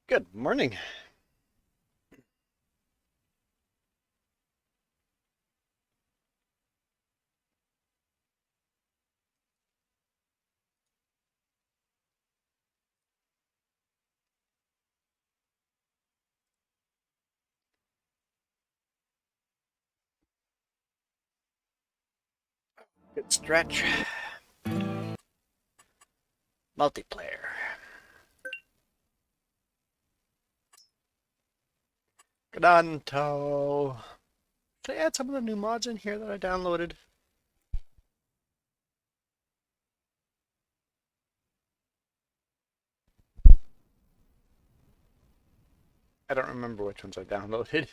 Good morning. Good stretch. Multiplayer. Gnadenthal. Should I add some of the new mods in here that I downloaded? I don't remember which ones I downloaded.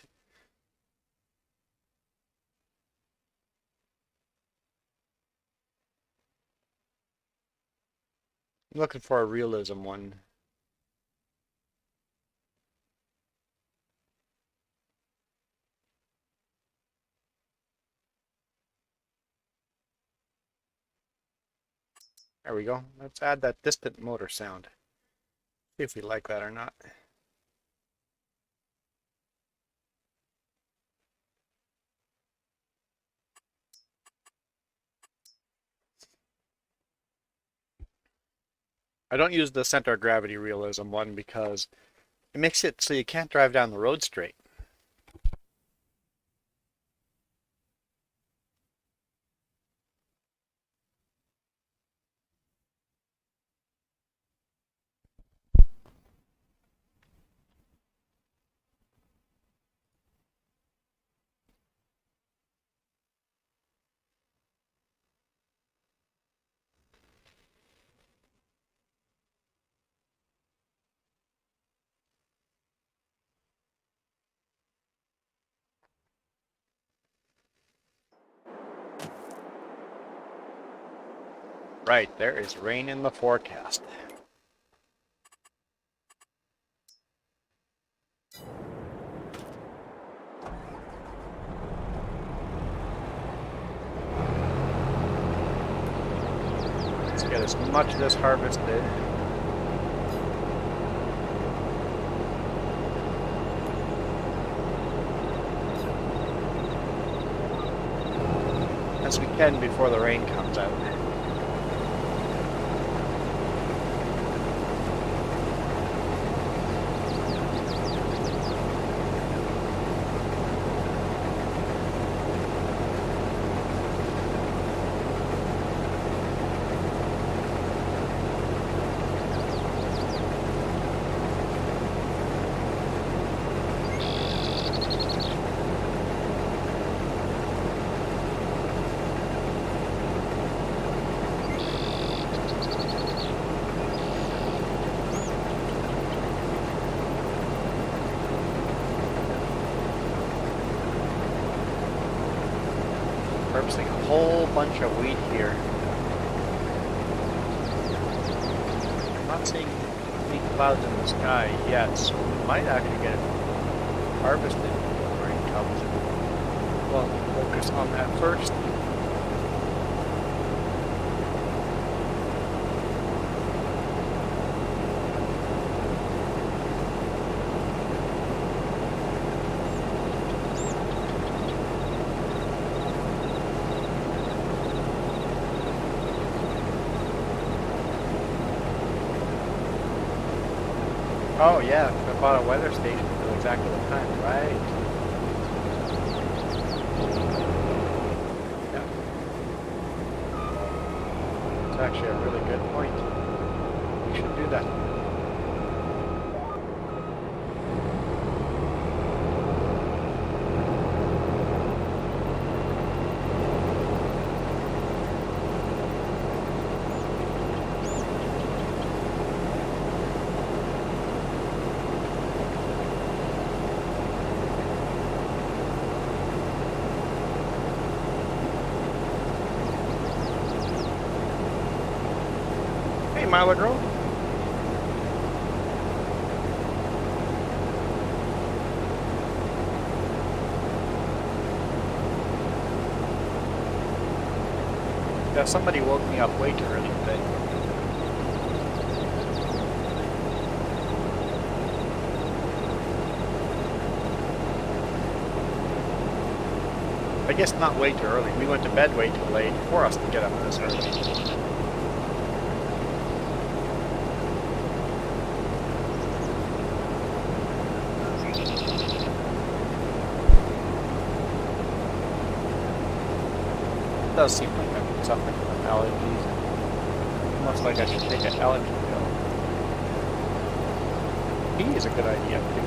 I'm looking for a realism one. There we go. Let's add that distant motor sound. See if we like that or not. I don't use the center of gravity realism one because it makes it so you can't drive down the road straight. Right, there is rain in the forecast. Let's get as much of this harvested. As we can before the rain comes out. Harvesting a whole bunch of wheat here. I'm not seeing any clouds in the sky yet, so we might actually get it harvested before the rain comes. Well, focus on that first. Oh yeah, I bought a weather station to know exactly the time, right? Yeah. It's actually a really good point. We should do that. Hey, Milo girl. Yeah, somebody woke me up way too early today. I guess not way too early. We went to bed way too late for us to get up this early. It does seem like I'm suffering from allergies. Almost like I should take an allergy pill. Tea is a good idea too.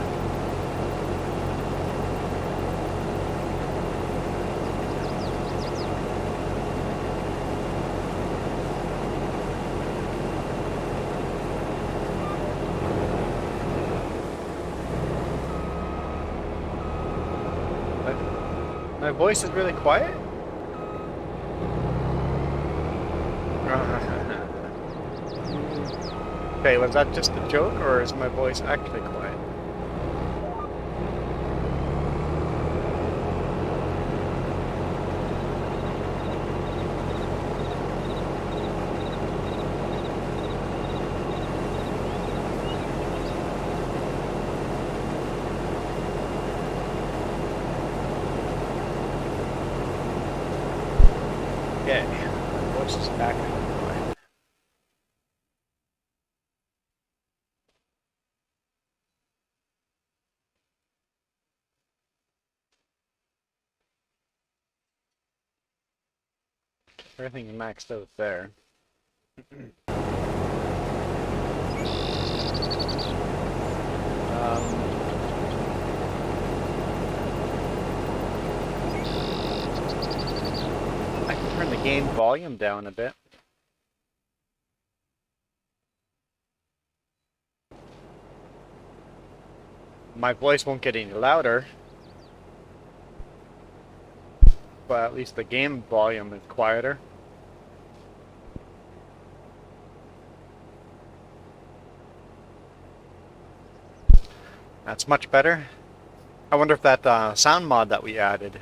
My voice is really quiet? Okay, was that just a joke, or is my voice actually quiet? Okay, my voice is back. Everything's maxed out there. I can turn the game volume down a bit. My voice won't get any louder, but at least the game volume is quieter. That's much better. I wonder if that sound mod that we added.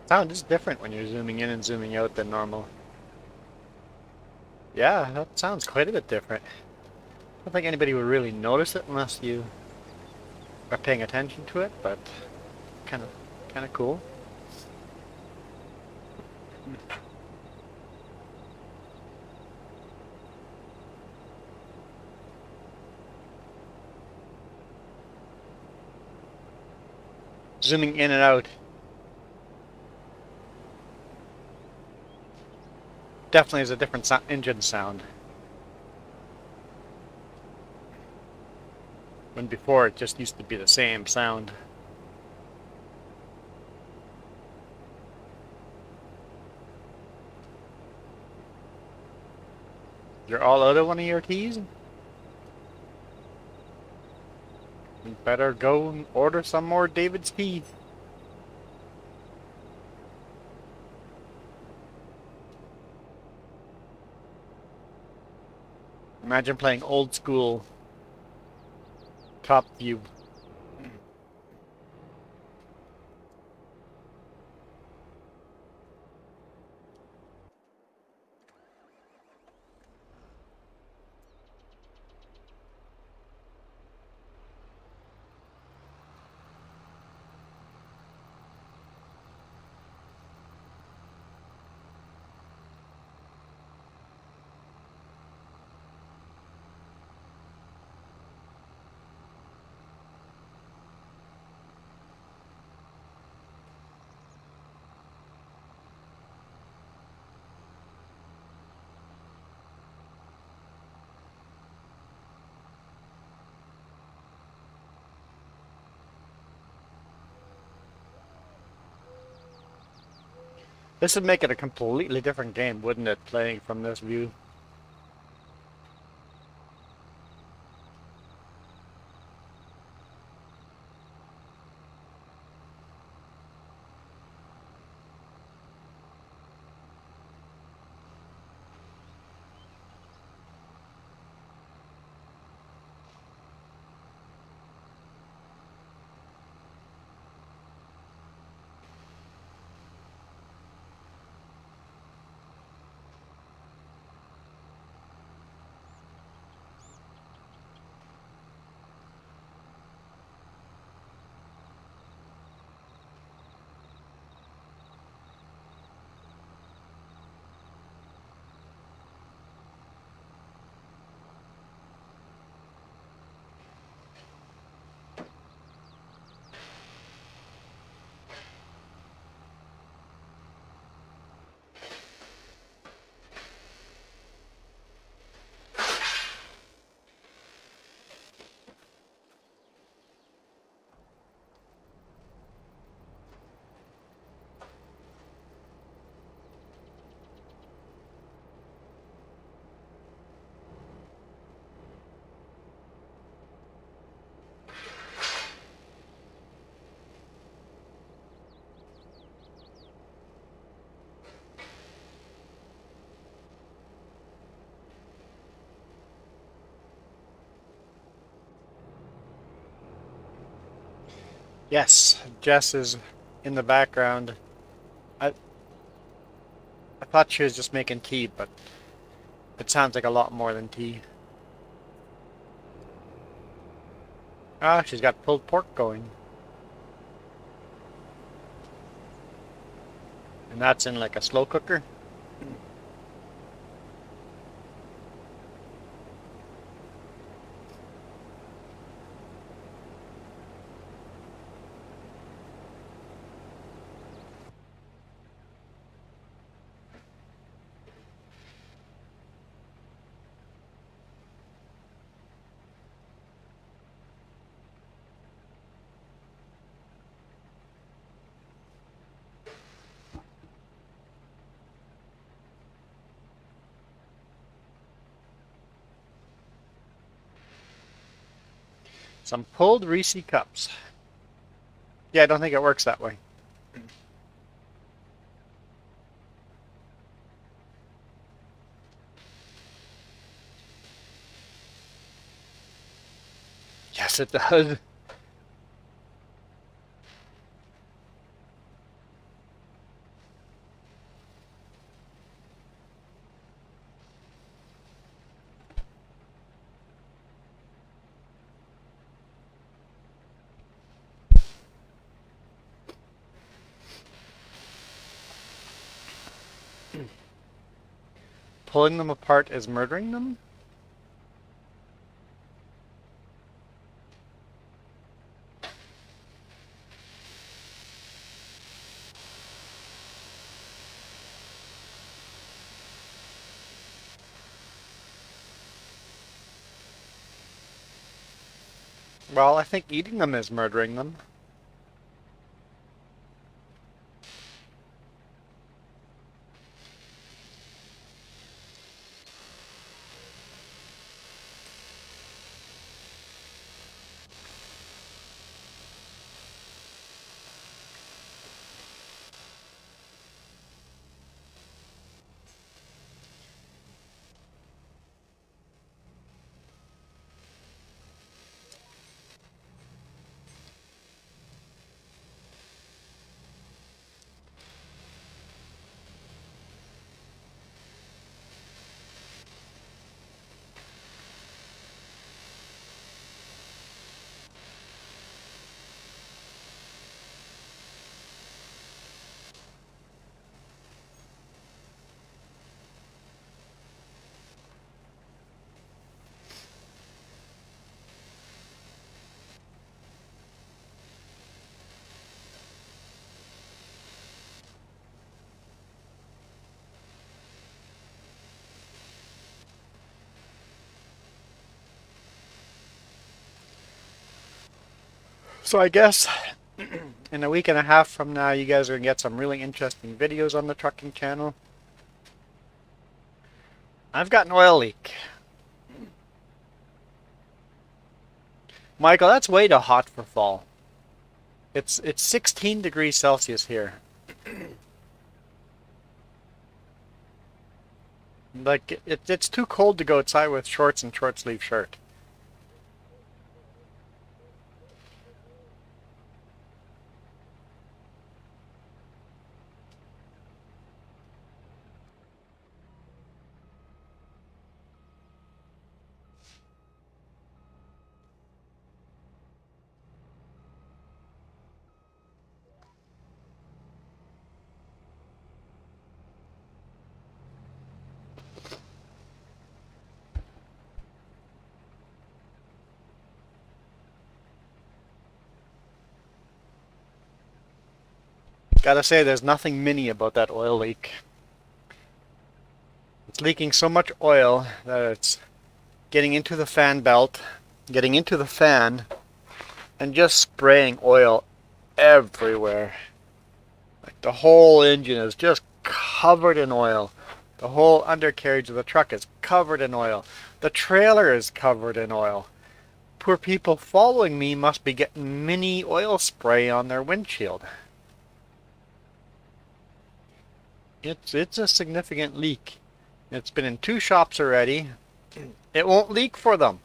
Sound is different when you're zooming in and zooming out than normal. Yeah, that sounds quite a bit different. I don't think anybody would really notice it unless you are paying attention to it, but kind of cool. Zooming in and out. Definitely is a different engine sound. When before it just used to be the same sound. You're all out of one of your teas? You better go and order some more David's tea. Imagine playing old school top view. This would make it a completely different game, wouldn't it, playing from this view? Yes, Jess is in the background. I I thought she was just making tea, but it sounds like a lot more than tea. Ah, she's got pulled pork going. And that's in like a slow cooker. Some pulled Reese cups. Yeah, I don't think it works that way. Yes, it does. Pulling them apart is murdering them? Well, I think eating them is murdering them. So I guess in a week and a half from now, you guys are going to get some really interesting videos on the trucking channel. I've got an oil leak. Michael, that's way too hot for fall. It's 16 degrees Celsius here. Like it's too cold to go outside with shorts and short sleeve shirt. Gotta say, there's nothing mini about that oil leak. It's leaking so much oil that it's getting into the fan belt, getting into the fan, and just spraying oil everywhere. Like the whole engine is just covered in oil. The whole undercarriage of the truck is covered in oil. The trailer is covered in oil. Poor people following me must be getting mini oil spray on their windshield. It's a significant leak. It's been in 2 shops already. It won't leak for them.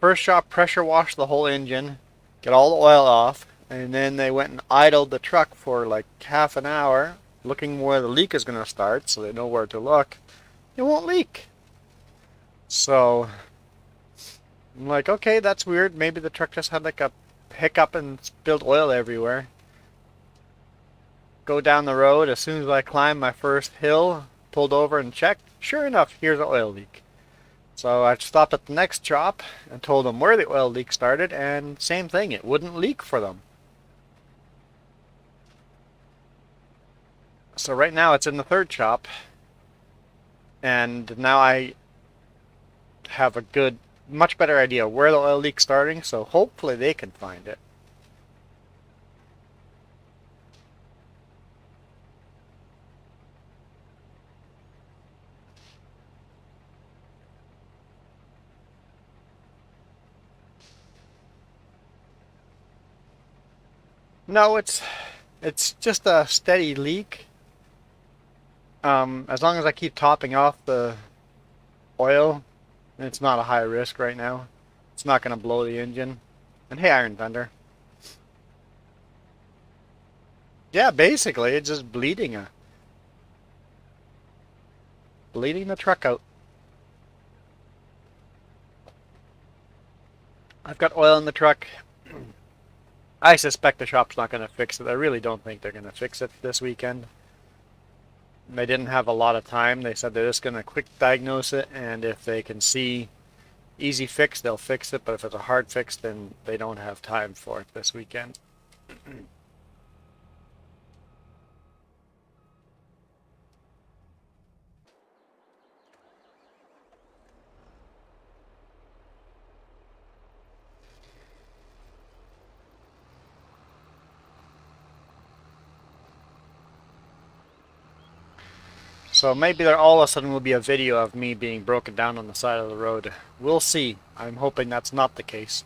First shot pressure washed the whole engine, get all the oil off, and then they went and idled the truck for like half an hour, looking where the leak is going to start, so they know where to look. It won't leak. So I'm like, okay, that's weird. Maybe the truck just had like a hiccup and spilled oil everywhere. Go down the road. As soon as I climbed my first hill, pulled over and checked. Sure enough, here's an oil leak. So I stopped at the next shop and told them where the oil leak started, and same thing, it wouldn't leak for them. So right now it's in the third shop, and now I have a good, much better idea where the oil leak's starting, so hopefully they can find it. No, it's just a steady leak. As long as I keep topping off the oil, it's not a high risk right now. It's not going to blow the engine. And hey, Iron Thunder. Yeah, basically, it's just bleeding the truck out. I've got oil in the truck. I suspect the shop's not going to fix it. I really don't think they're going to fix it this weekend. They didn't have a lot of time. They said they're just going to quick diagnose it, and if they can see easy fix, they'll fix it. But if it's a hard fix, then they don't have time for it this weekend. So maybe there all of a sudden will be a video of me being broken down on the side of the road. We'll see. I'm hoping that's not the case.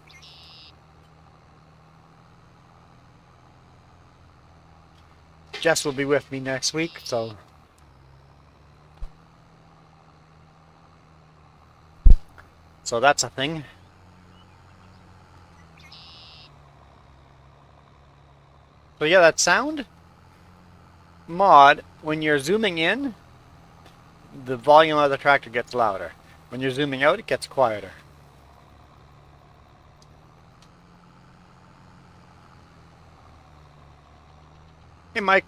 Jess will be with me next week, so that's a thing. So yeah, that sound mod, when you're zooming in, the volume of the tractor gets louder. When you're zooming out, it gets quieter. Hey, Mike.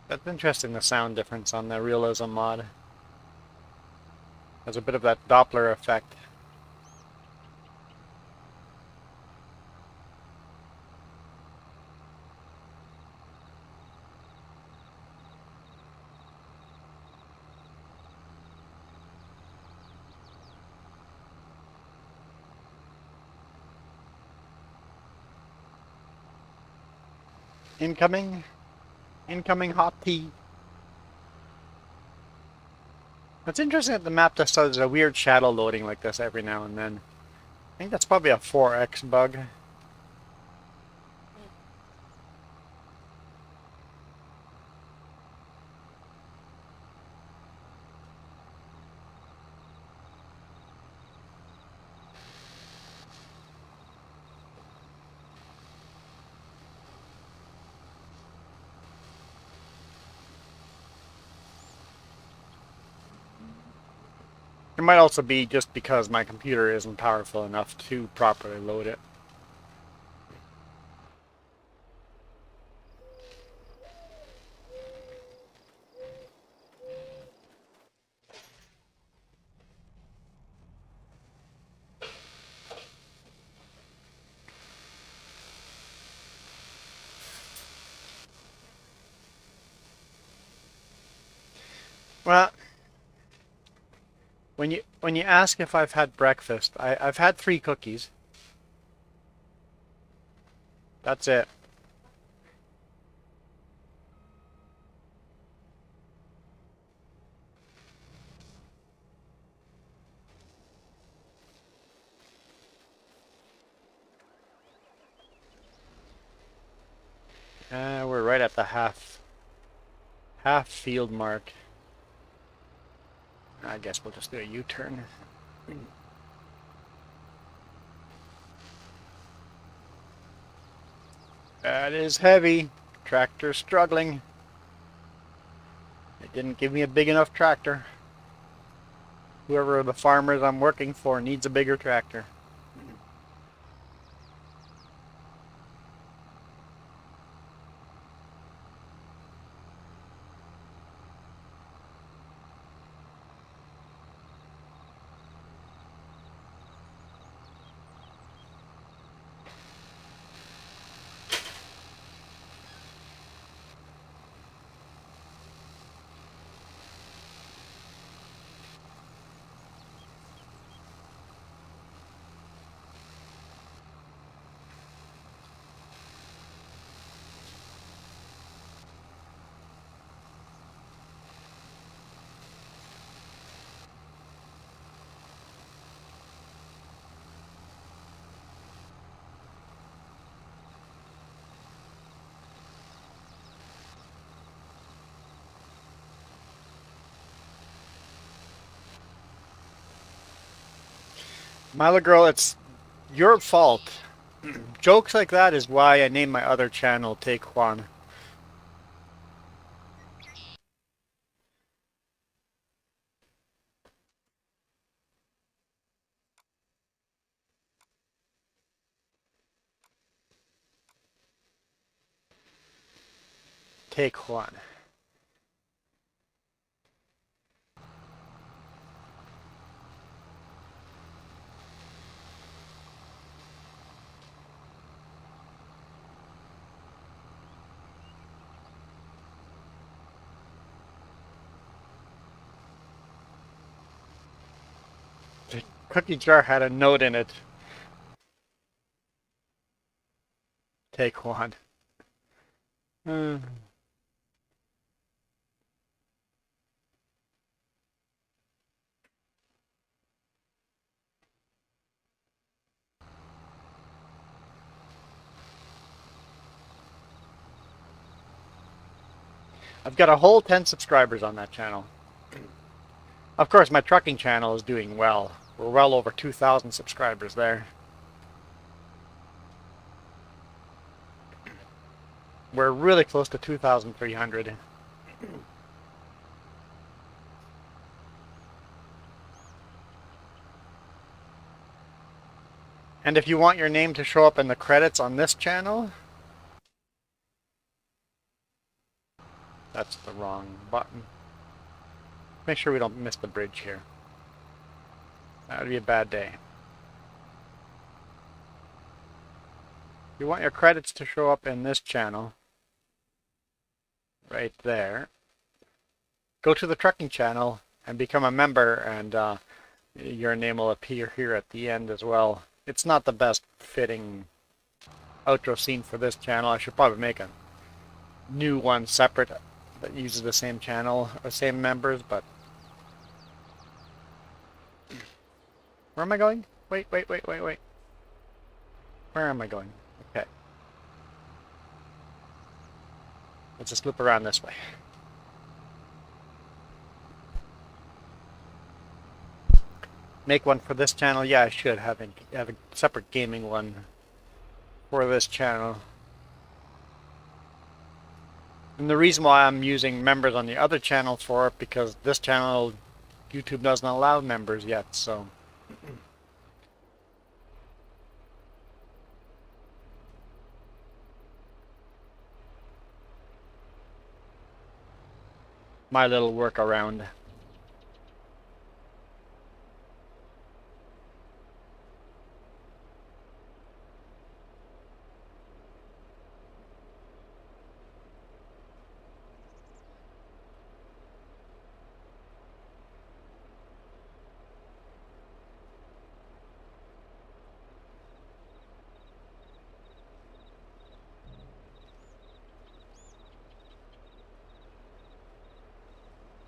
That's interesting, the sound difference on the realism mod. There's a bit of that Doppler effect. Incoming hot tea. It's interesting that the map just does a weird shadow loading like this every now and then. I think that's probably a 4X bug. It might also be just because my computer isn't powerful enough to properly load it. Well, when you ask if I've had breakfast, I've had 3 cookies. That's it. We're right at the half Half field mark. I guess we'll just do a U-turn. That is heavy. Tractor's struggling. It didn't give me a big enough tractor. Whoever the farmers I'm working for needs a bigger tractor. Milo Girl, it's your fault. Jokes like that is why I named my other channel Take Juan. Take Juan. The cookie jar had a note in it. Take Juan. I've got a whole 10 subscribers on that channel. Of course, my trucking channel is doing well. We're well over 2,000 subscribers there. We're really close to 2,300. And if you want your name to show up in the credits on this channel, that's the wrong button. Make sure we don't miss the bridge here. That would be a bad day. If you want your credits to show up in this channel, right there, go to the trucking channel and become a member, and your name will appear here at the end as well. It's not the best fitting outro scene for this channel. I should probably make a new one separate that uses the same channel or same members, but where am I going? Wait. Where am I going? Okay. Let's just loop around this way. Make one for this channel? Yeah, I should have a separate gaming one for this channel. And the reason why I'm using members on the other channel for it, because this channel, YouTube doesn't allow members yet, so. My little workaround.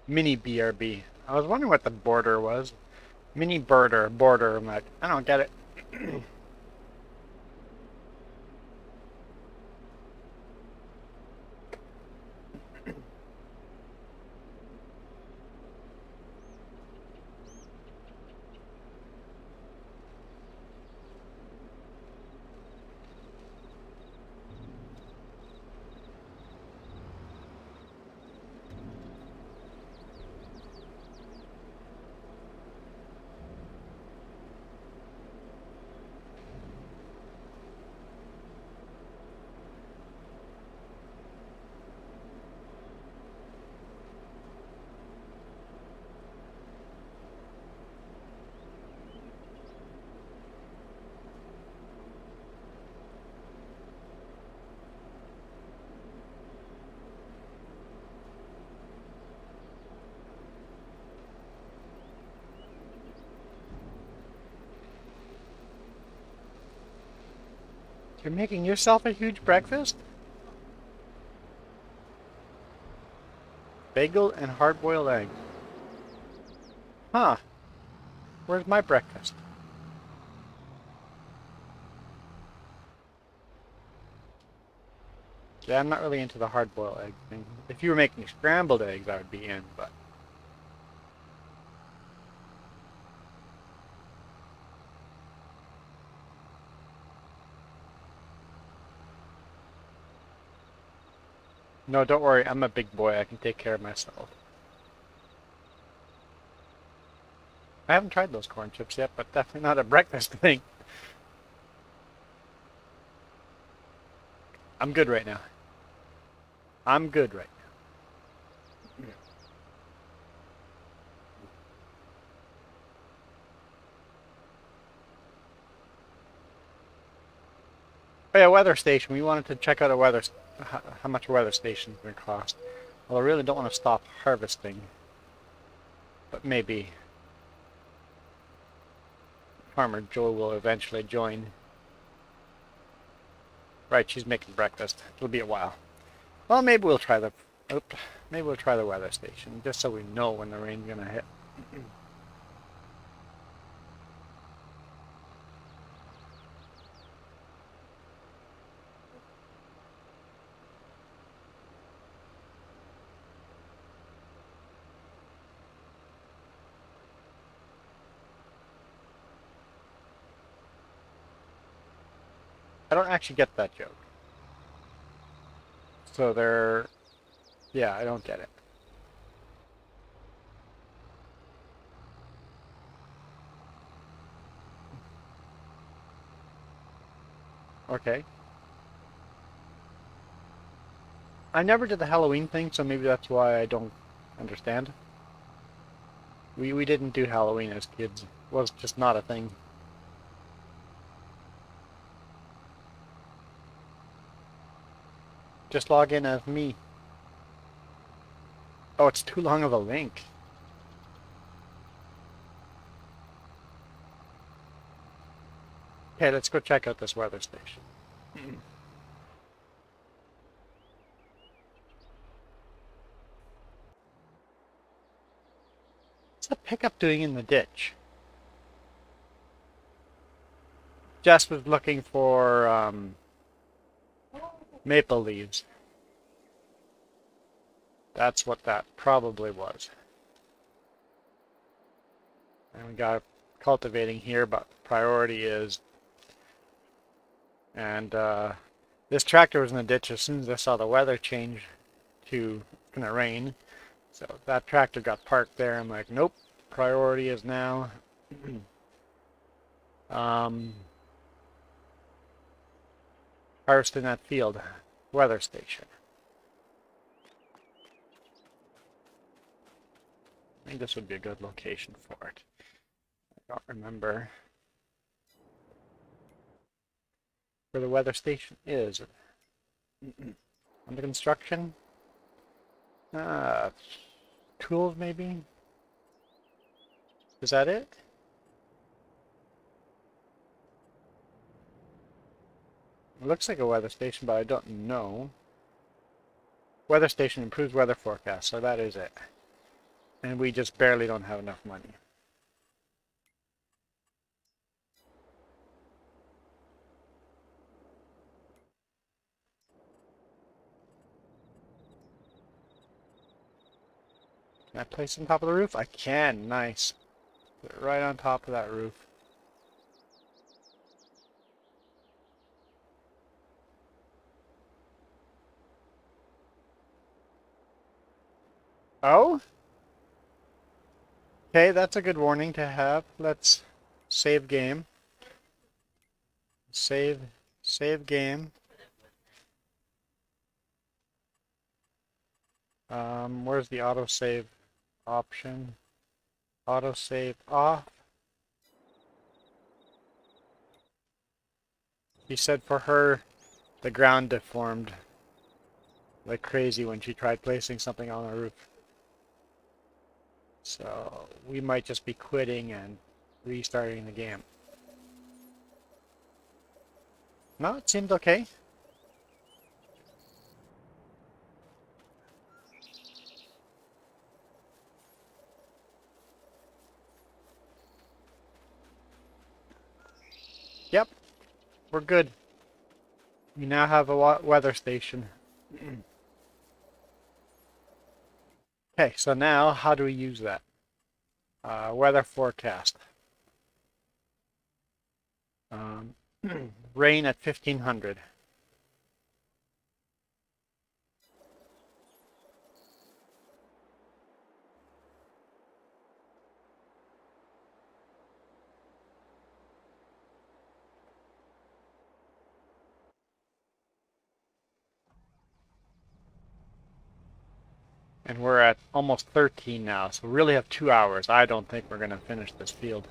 Mini BRB. I was wondering what the border was. Mini border. I'm like, I don't get it. You're making yourself a huge breakfast? Bagel and hard-boiled egg. Huh. Where's my breakfast? Yeah, I'm not really into the hard-boiled egg thing. If you were making scrambled eggs, I would be in, but... No, don't worry. I'm a big boy. I can take care of myself. I haven't tried those corn chips yet, but definitely not a breakfast thing. I'm good right now. I'm good right now. Oh yeah, weather station. We wanted to check out a weather, how much a weather station is going to cost. Well, I really don't want to stop harvesting, but maybe Farmer Joe will eventually join. Right, she's making breakfast. It'll be a while. Well, maybe we'll try the. Maybe we'll try the weather station just so we know when the rain's going to hit. I don't actually get that joke. So they're... Yeah, I don't get it. Okay. I never did the Halloween thing, so maybe that's why I don't understand. We didn't do Halloween as kids. It was just not a thing. Just log in as me. Oh, it's too long of a link. Okay, let's go check out this weather station. What's the pickup doing in the ditch? Jess was looking for maple leaves. That's what that probably was. And we got cultivating here, but priority is... And this tractor was in the ditch as soon as I saw the weather change to it's gonna rain. So that tractor got parked there. I'm like, nope, priority is now harvesting that field. Weather station. I think this would be a good location for it. I don't remember where the weather station is. Under construction? Tools maybe? Is that it? It looks like a weather station, but I don't know. Weather station improves weather forecast, so that is it. And we just barely don't have enough money. Can I place it on top of the roof? I can. Nice. Put it right on top of that roof. Oh? Okay, that's a good warning to have. Let's save game. Save game. Where's the autosave option? Autosave off. He said for her, the ground deformed like crazy when she tried placing something on the roof. So we might just be quitting and restarting the game. No, it seemed okay. Yep, we're good. We now have a weather station. Okay, so now how do we use that? Weather forecast. Um, rain at 1500. And we're at almost 13 now, so we really have 2 hours. I don't think we're going to finish this field.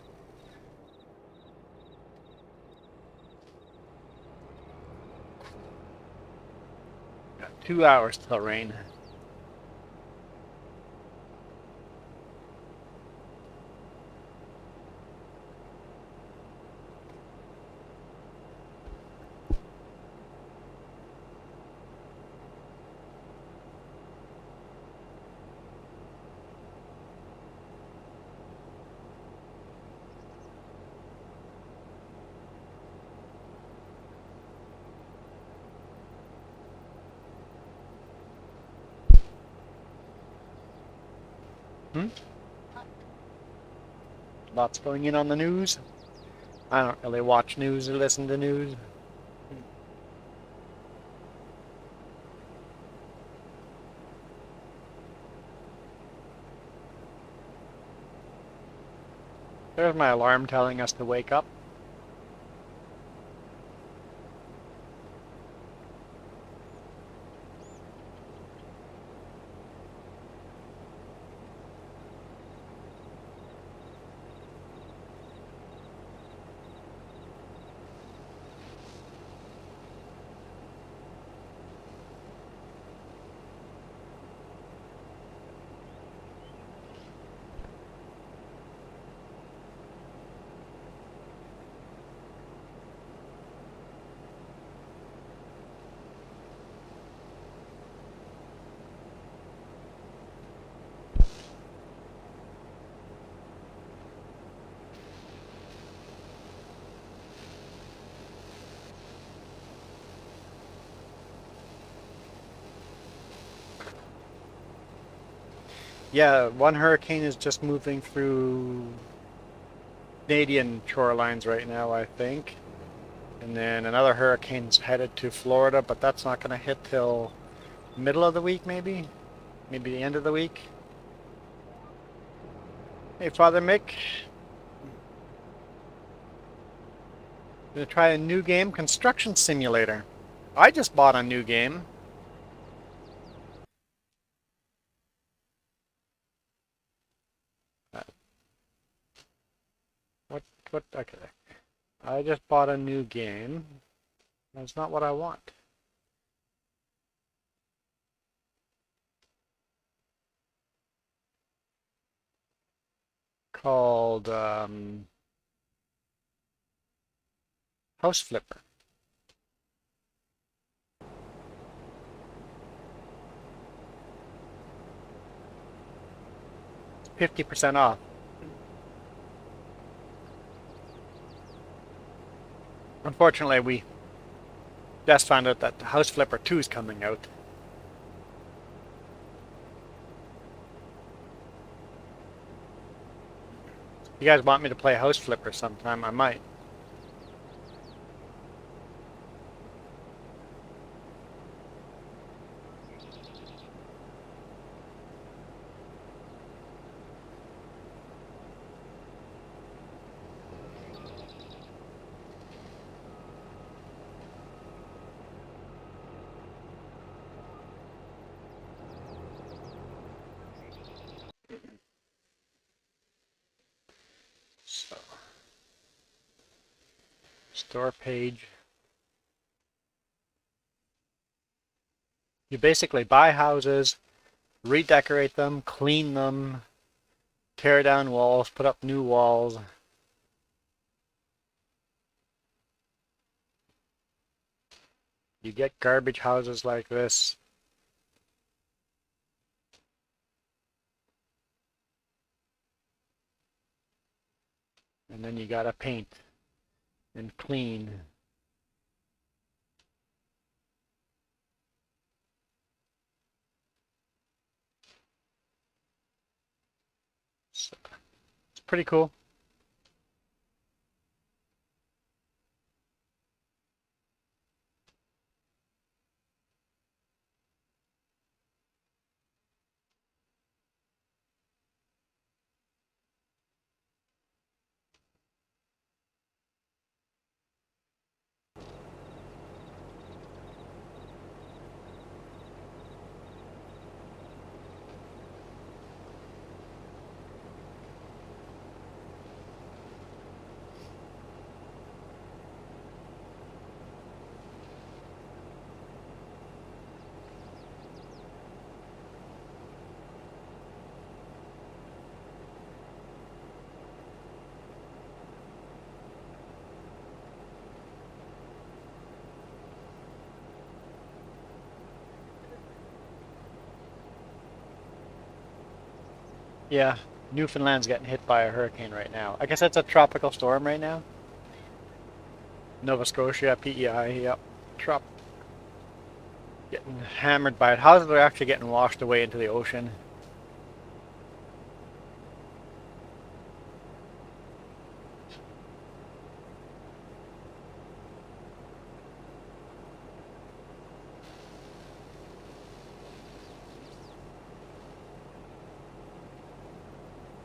Got 2 hours till rain. Hmm? Lots going in on the news. I don't really watch news or listen to news. There's my alarm telling us to wake up. Yeah, one hurricane is just moving through Canadian shorelines right now, I think. And then another hurricane's headed to Florida, but that's not going to hit till middle of the week, maybe? Maybe the end of the week. Hey, Father Mick. Gonna try a new game, Construction Simulator. I just bought a new game. Uh, what, okay. I just bought a new game. That's not what I want. Called House Flipper. 50% off. Unfortunately, we just found out that House Flipper 2 is coming out. If you guys want me to play House Flipper sometime, I might. So, store page. You basically buy houses, redecorate them, clean them, tear down walls, put up new walls. You get garbage houses like this. And then you gotta paint and clean. So, it's pretty cool. Yeah, Newfoundland's getting hit by a hurricane right now. I guess that's a tropical storm right now. Nova Scotia, PEI, yep. Getting hammered by it. Houses are actually getting washed away into the ocean.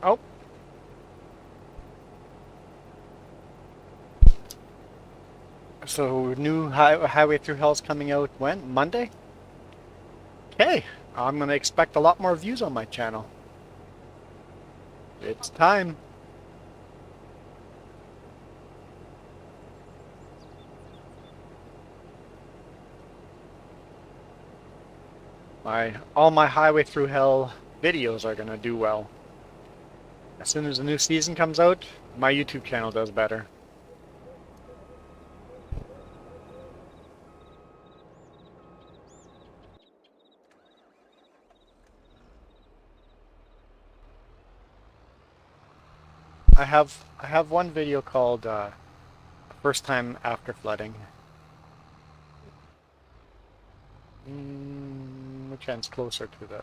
Oh. So new highway through hell's coming out when? Monday? Okay, I'm gonna expect a lot more views on my channel. It's time. All my highway through hell videos are gonna do well. As soon as the new season comes out, my YouTube channel does better. I have one video called First Time After Flooding. Which one's closer to the...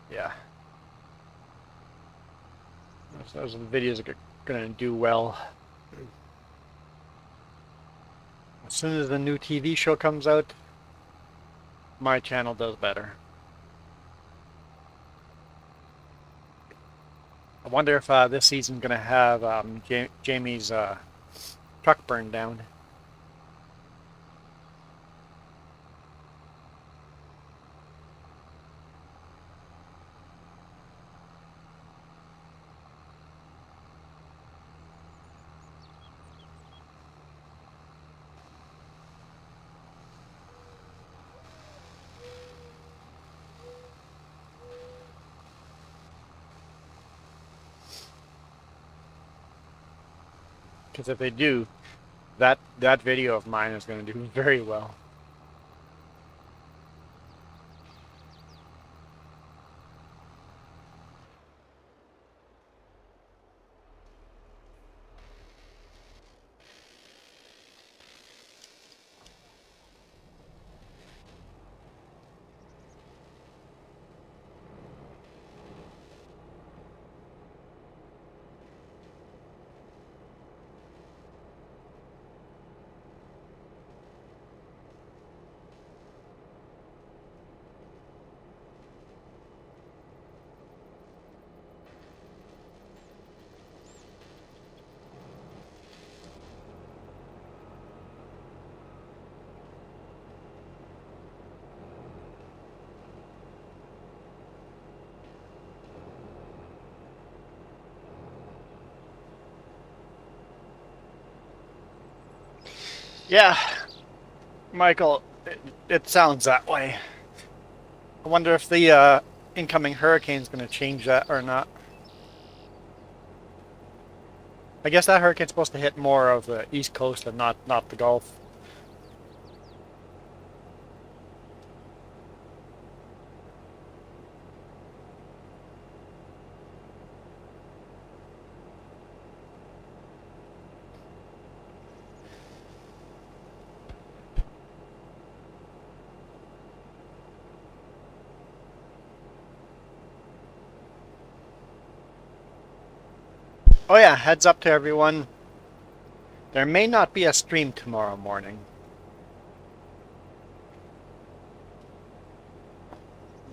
Yeah. Those videos are gonna do well. As soon as the new TV show comes out, my channel does better. I wonder if this season's gonna have Jamie's truck burned down. Because if they do, that video of mine is going to do very well. Yeah, Michael, it sounds that way. I wonder if the incoming hurricane's going to change that or not. I guess that hurricane's supposed to hit more of the East Coast and not the Gulf. Oh yeah, heads up to everyone. There may not be a stream tomorrow morning.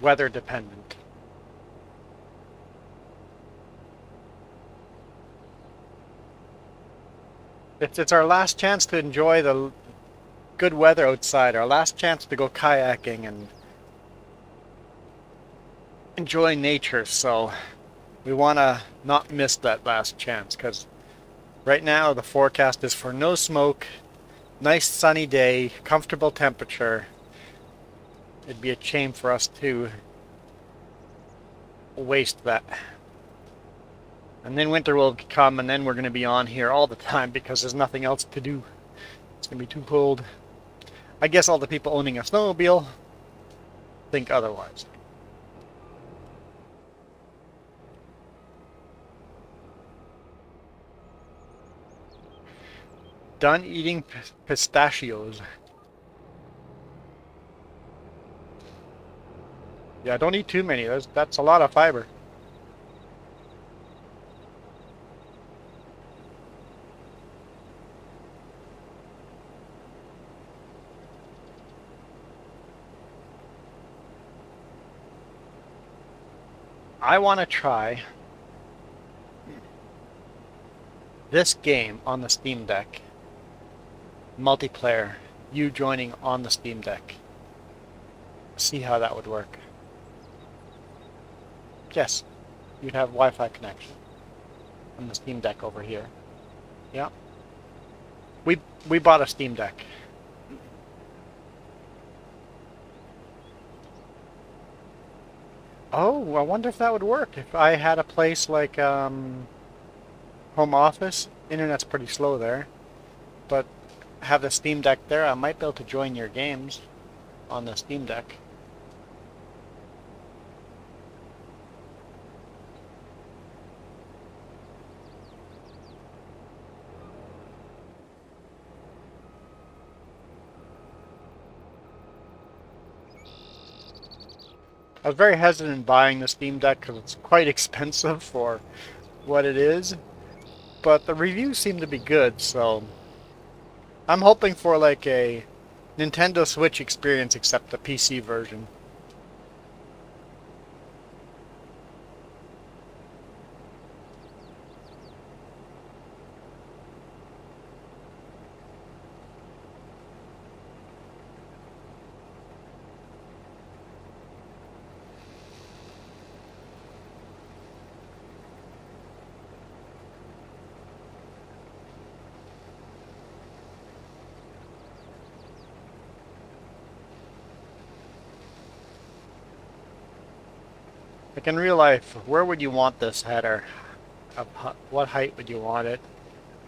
Weather dependent. It's our last chance to enjoy the good weather outside. Our last chance to go kayaking and enjoy nature. So we want to not miss that last chance, because right now the forecast is for no smoke, nice sunny day, comfortable temperature. It'd be a shame for us to waste that. And then winter will come, and then we're going to be on here all the time because there's nothing else to do. It's going to be too cold. I guess all the people owning a snowmobile think otherwise. Done eating pistachios. Yeah, don't eat too many. That's a lot of fiber. I want to try this game on the Steam Deck. Multiplayer. You joining on the Steam Deck. See how that would work. Yes, you'd have Wi-Fi connection on the Steam Deck over here. Yeah. We bought a Steam Deck. Oh, I wonder if that would work. If I had a place like home office, internet's pretty slow there, but have the Steam Deck there, I might be able to join your games on the Steam Deck. I was very hesitant buying the Steam Deck because it's quite expensive for what it is, but the reviews seem to be good, so I'm hoping for like a Nintendo Switch experience except the PC version. Like in real life, where would you want this header? What height would you want it?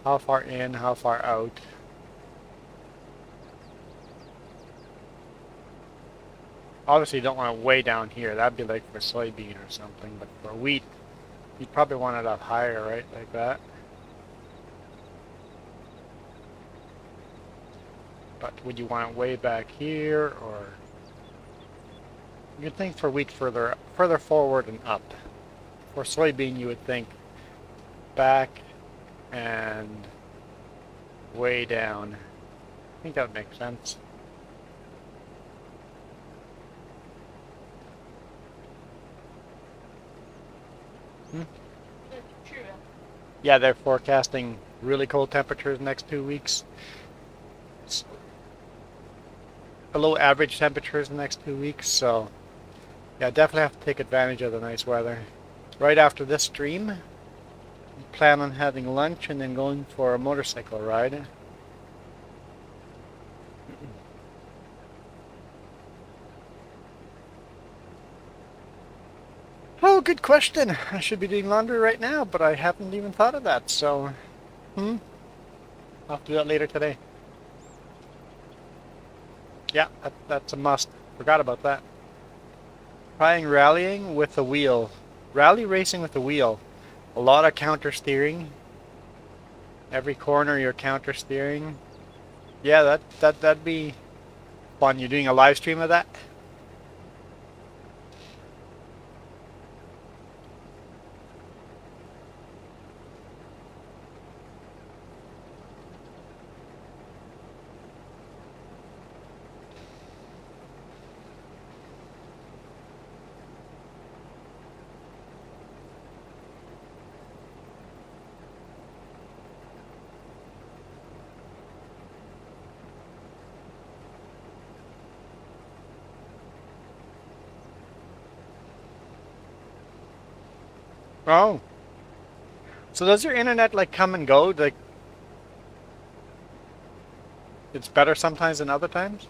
How far in, how far out? Obviously you don't want it way down here. That'd be like for soybean or something, but for wheat, you'd probably want it up higher, right? Like that. But would you want it way back here, or... You'd think for wheat further forward and up. For soybean, you would think back and way down. I think that would make sense. Yeah, they're forecasting really cold temperatures next 2 weeks. Below average temperatures the next 2 weeks, so yeah, definitely have to take advantage of the nice weather. Right after this stream, plan on having lunch and then going for a motorcycle ride. Oh, good question. I should be doing laundry right now, but I haven't even thought of that, so... I'll have to do that later today. Yeah, that's a must. Forgot about that. Trying rallying with the wheel. Rally racing with the wheel. A lot of counter steering. Every corner you're counter steering. Yeah, that'd be fun. You're doing a live stream of that? Oh. So does your internet like come and go? Like it's better sometimes than other times?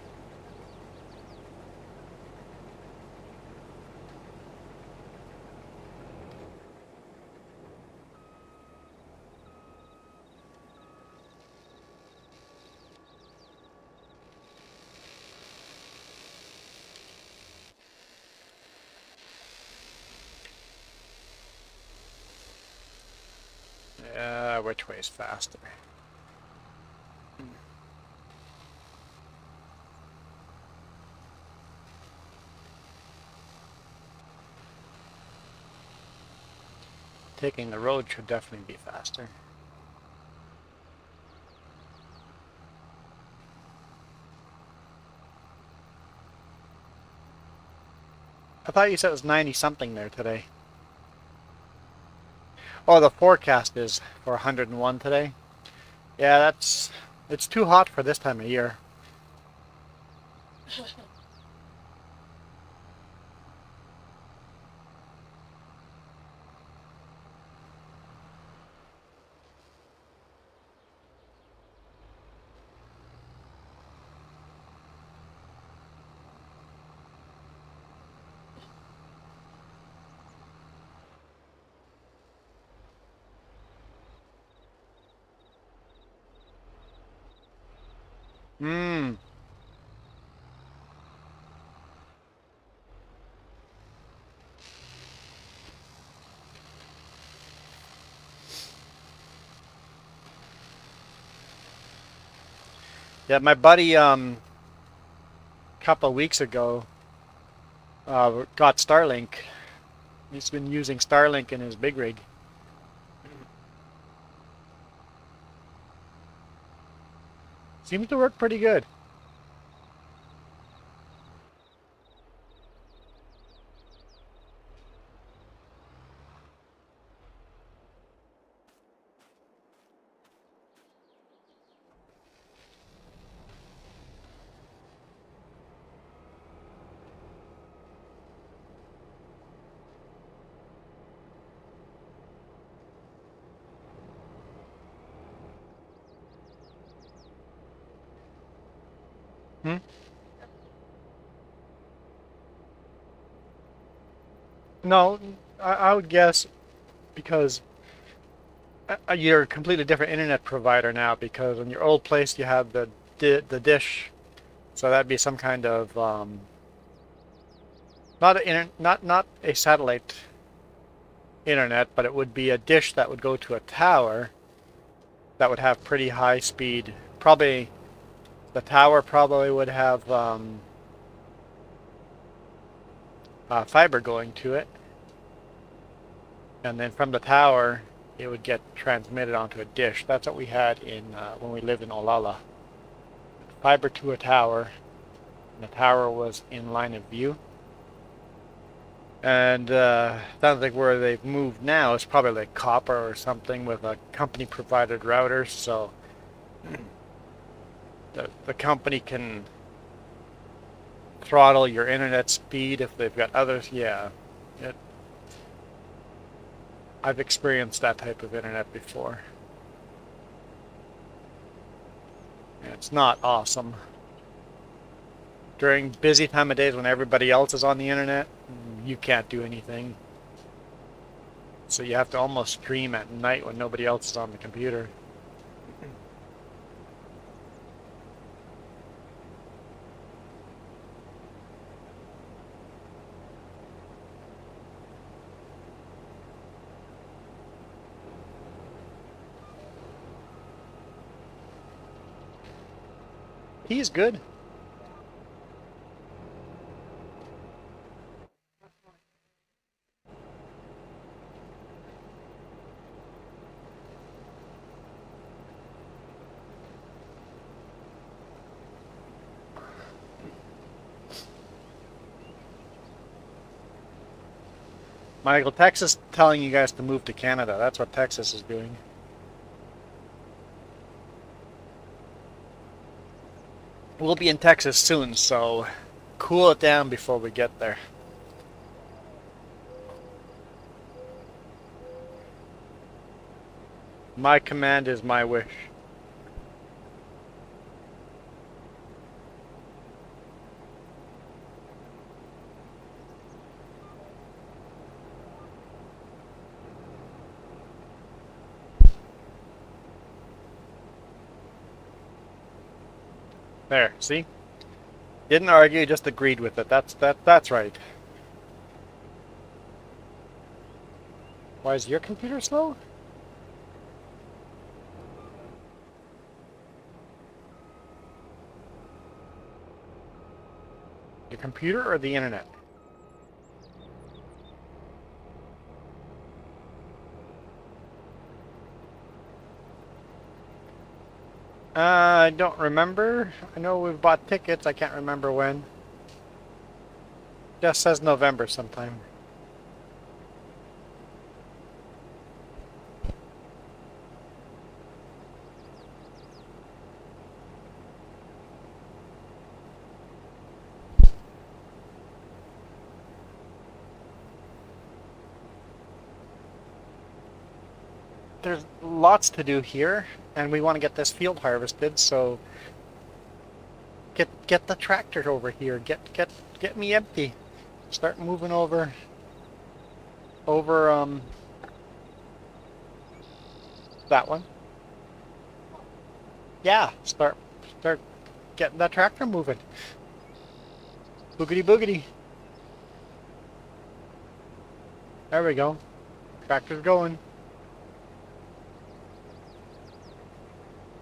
Which way is faster? Taking the road should definitely be faster. I thought you said it was 90 something there today. Oh, the forecast is for 101 today. Yeah, it's too hot for this time of year. Mmm. Yeah, my buddy a couple of weeks ago got Starlink. He's been using Starlink in his big rig. Seems to work pretty good. Hmm? No, I would guess because you're a completely different internet provider now. Because in your old place you had the dish, so that'd be some kind of not a satellite internet, but it would be a dish that would go to a tower that would have pretty high speed. Probably the tower probably would have fiber going to it, and then from the tower it would get transmitted onto a dish. That's what we had in when we lived in Olala. Fiber to a tower, and the tower was in line of view. And sounds like where they've moved now is probably like copper or something with a company provided router, so the company can throttle your internet speed if they've got others. Yeah, it, I've experienced that type of internet before. And it's not awesome. During busy time of days when everybody else is on the internet, you can't do anything. So you have to almost stream at night when nobody else is on the computer. He's good. Michael, Texas telling you guys to move to Canada. That's what Texas is doing. We'll be in Texas soon, so cool it down before we get there. My command is my wish. There, see? Didn't argue, just agreed with it. That's right. Why is your computer slow? Your computer or the internet? I don't remember. I know we've bought tickets. I can't remember when. Just says November sometime. There's lots to do here, and we want to get this field harvested, so get the tractor over here. Get me empty. Start moving over that one. Yeah, start getting that tractor moving. Boogity boogity. There we go. Tractor's going.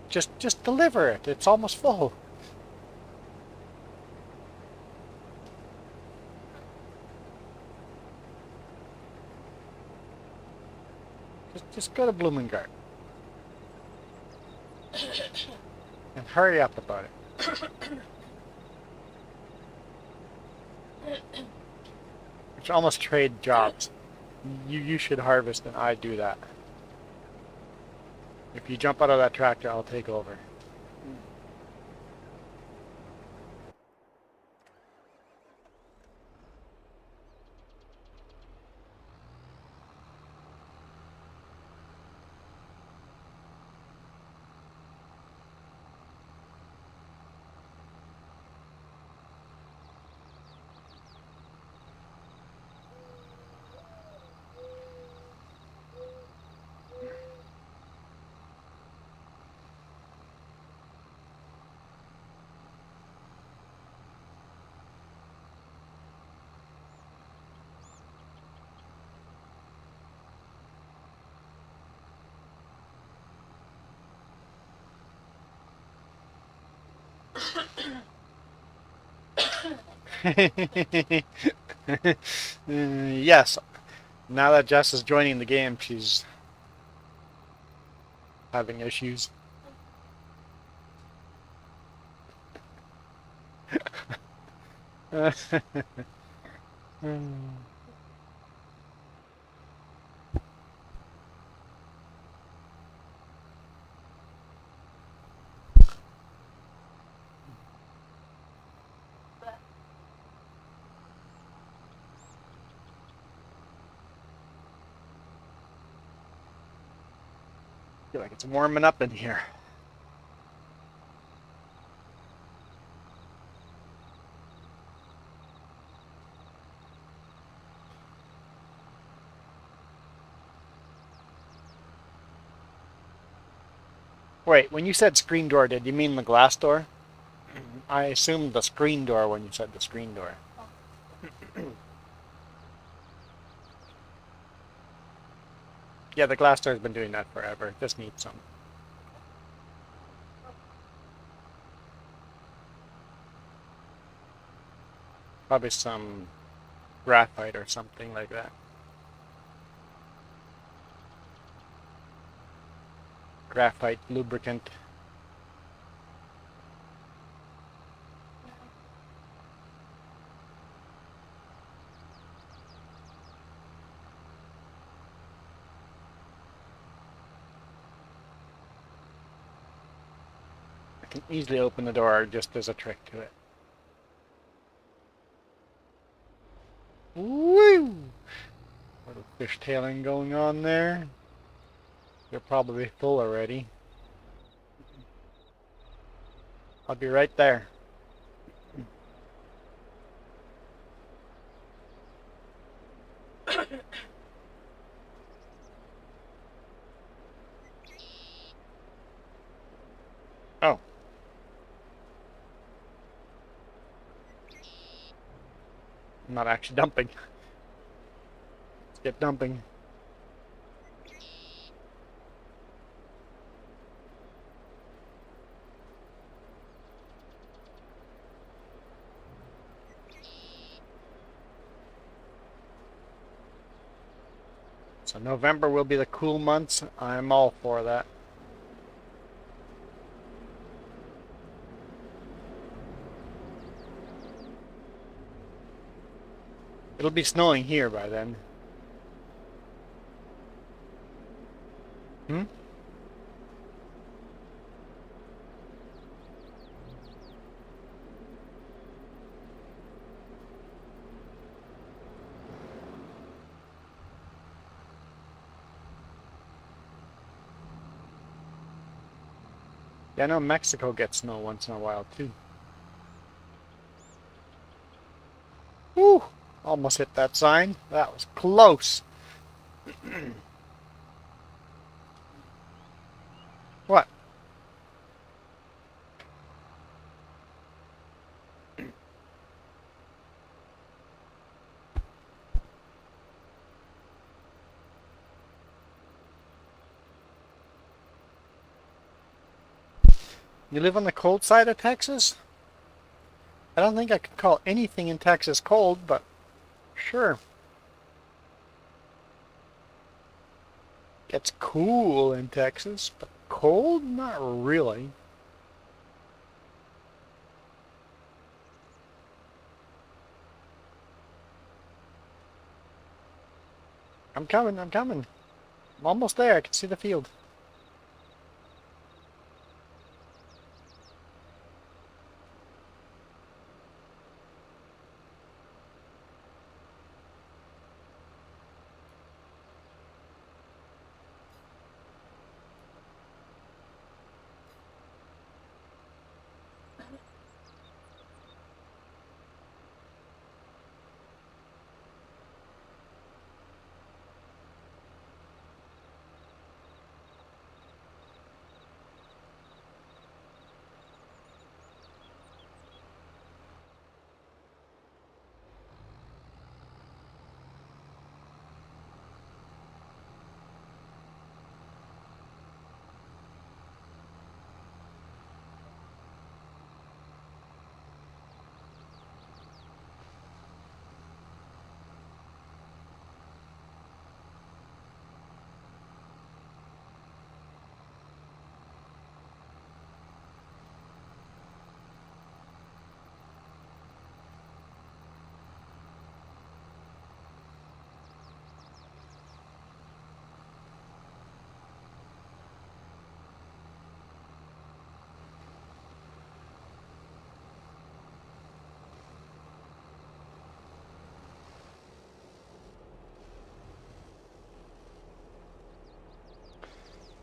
Just deliver it. It's almost full. Just go to Bloomingard. And hurry up about it. We should almost trade jobs. You should harvest and I do that. If you jump out of that tractor, I'll take over. Yes. Now that Jess is joining the game, she's having issues. Feel like it's warming up in here. Wait, when you said screen door, did you mean the glass door? I assumed the screen door when you said the screen door. Yeah, the glass door's been doing that forever. Just needs some. Probably some graphite or something like that. Graphite lubricant. I can easily open the door, just as a trick to it. Woo! Little fishtailing going on there. You're probably full already. I'll be right there. Oh. I'm not actually dumping. Let's get dumping. So November will be the cool months. I'm all for that. It'll be snowing here by then. Hmm? Yeah, I know Mexico gets snow once in a while too. Whew! Almost hit that sign. That was close. What? You live on the cold side of Texas? I don't think I could call anything in Texas cold, but sure. It's cool in Texas, but cold? Not really. I'm coming, I'm coming. I'm almost there. I can see the field.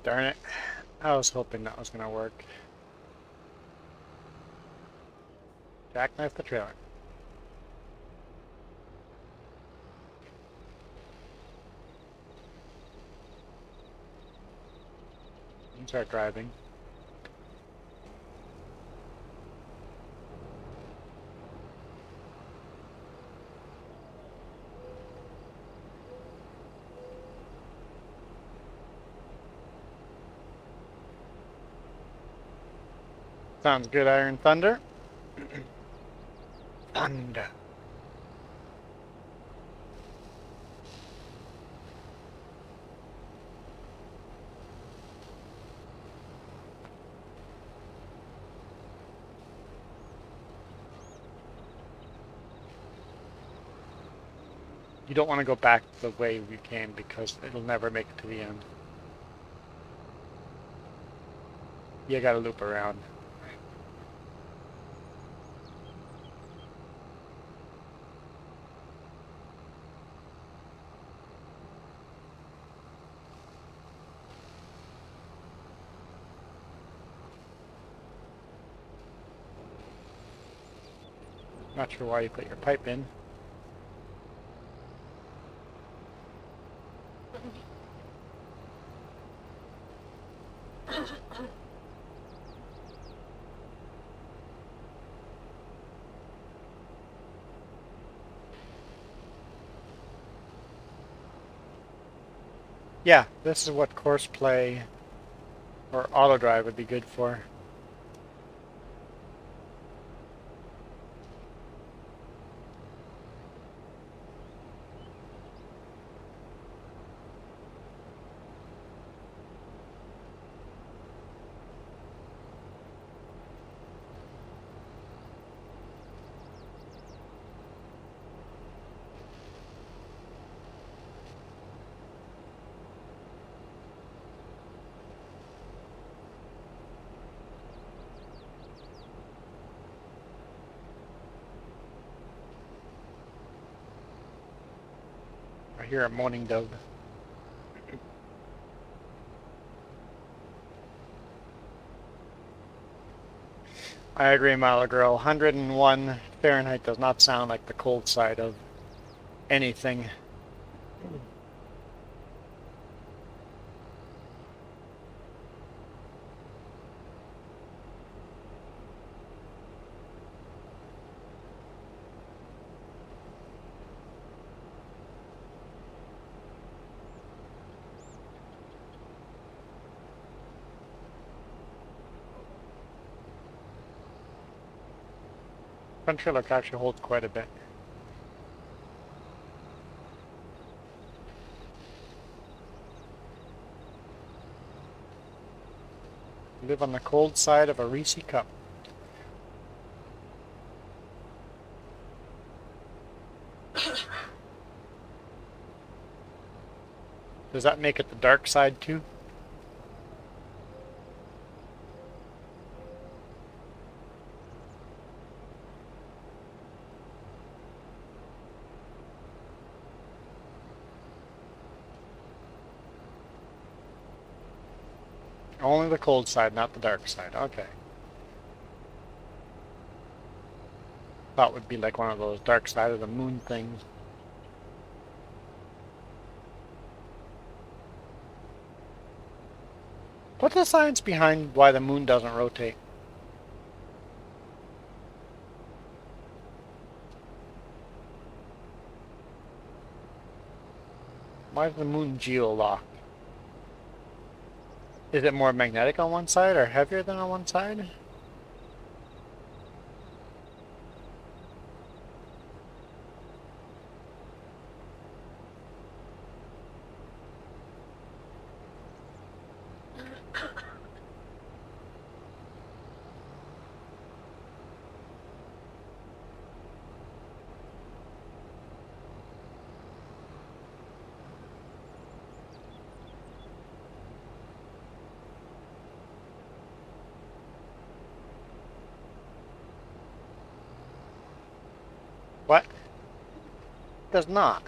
Darn it. I was hoping that was going to work. Jackknife the trailer. And start driving. Sounds good, Iron Thunder. Thunder. You don't want to go back the way you came because it'll never make it to the end. You gotta loop around. Not sure why you put your pipe in. Yeah, this is what course play or auto drive would be good for. I hear a moaning dove. I agree, Milo Girl. 101 Fahrenheit does not sound like the cold side of anything. Front trailer actually holds quite a bit. Live on the cold side of a Reese cup. Does that make it the dark side too? Only the cold side, not the dark side. Okay. Thought would be like one of those dark side of the moon things. What's the science behind why the moon doesn't rotate? Why is the moon geolocked? Is it more magnetic on one side or heavier than on one side? What? It does not.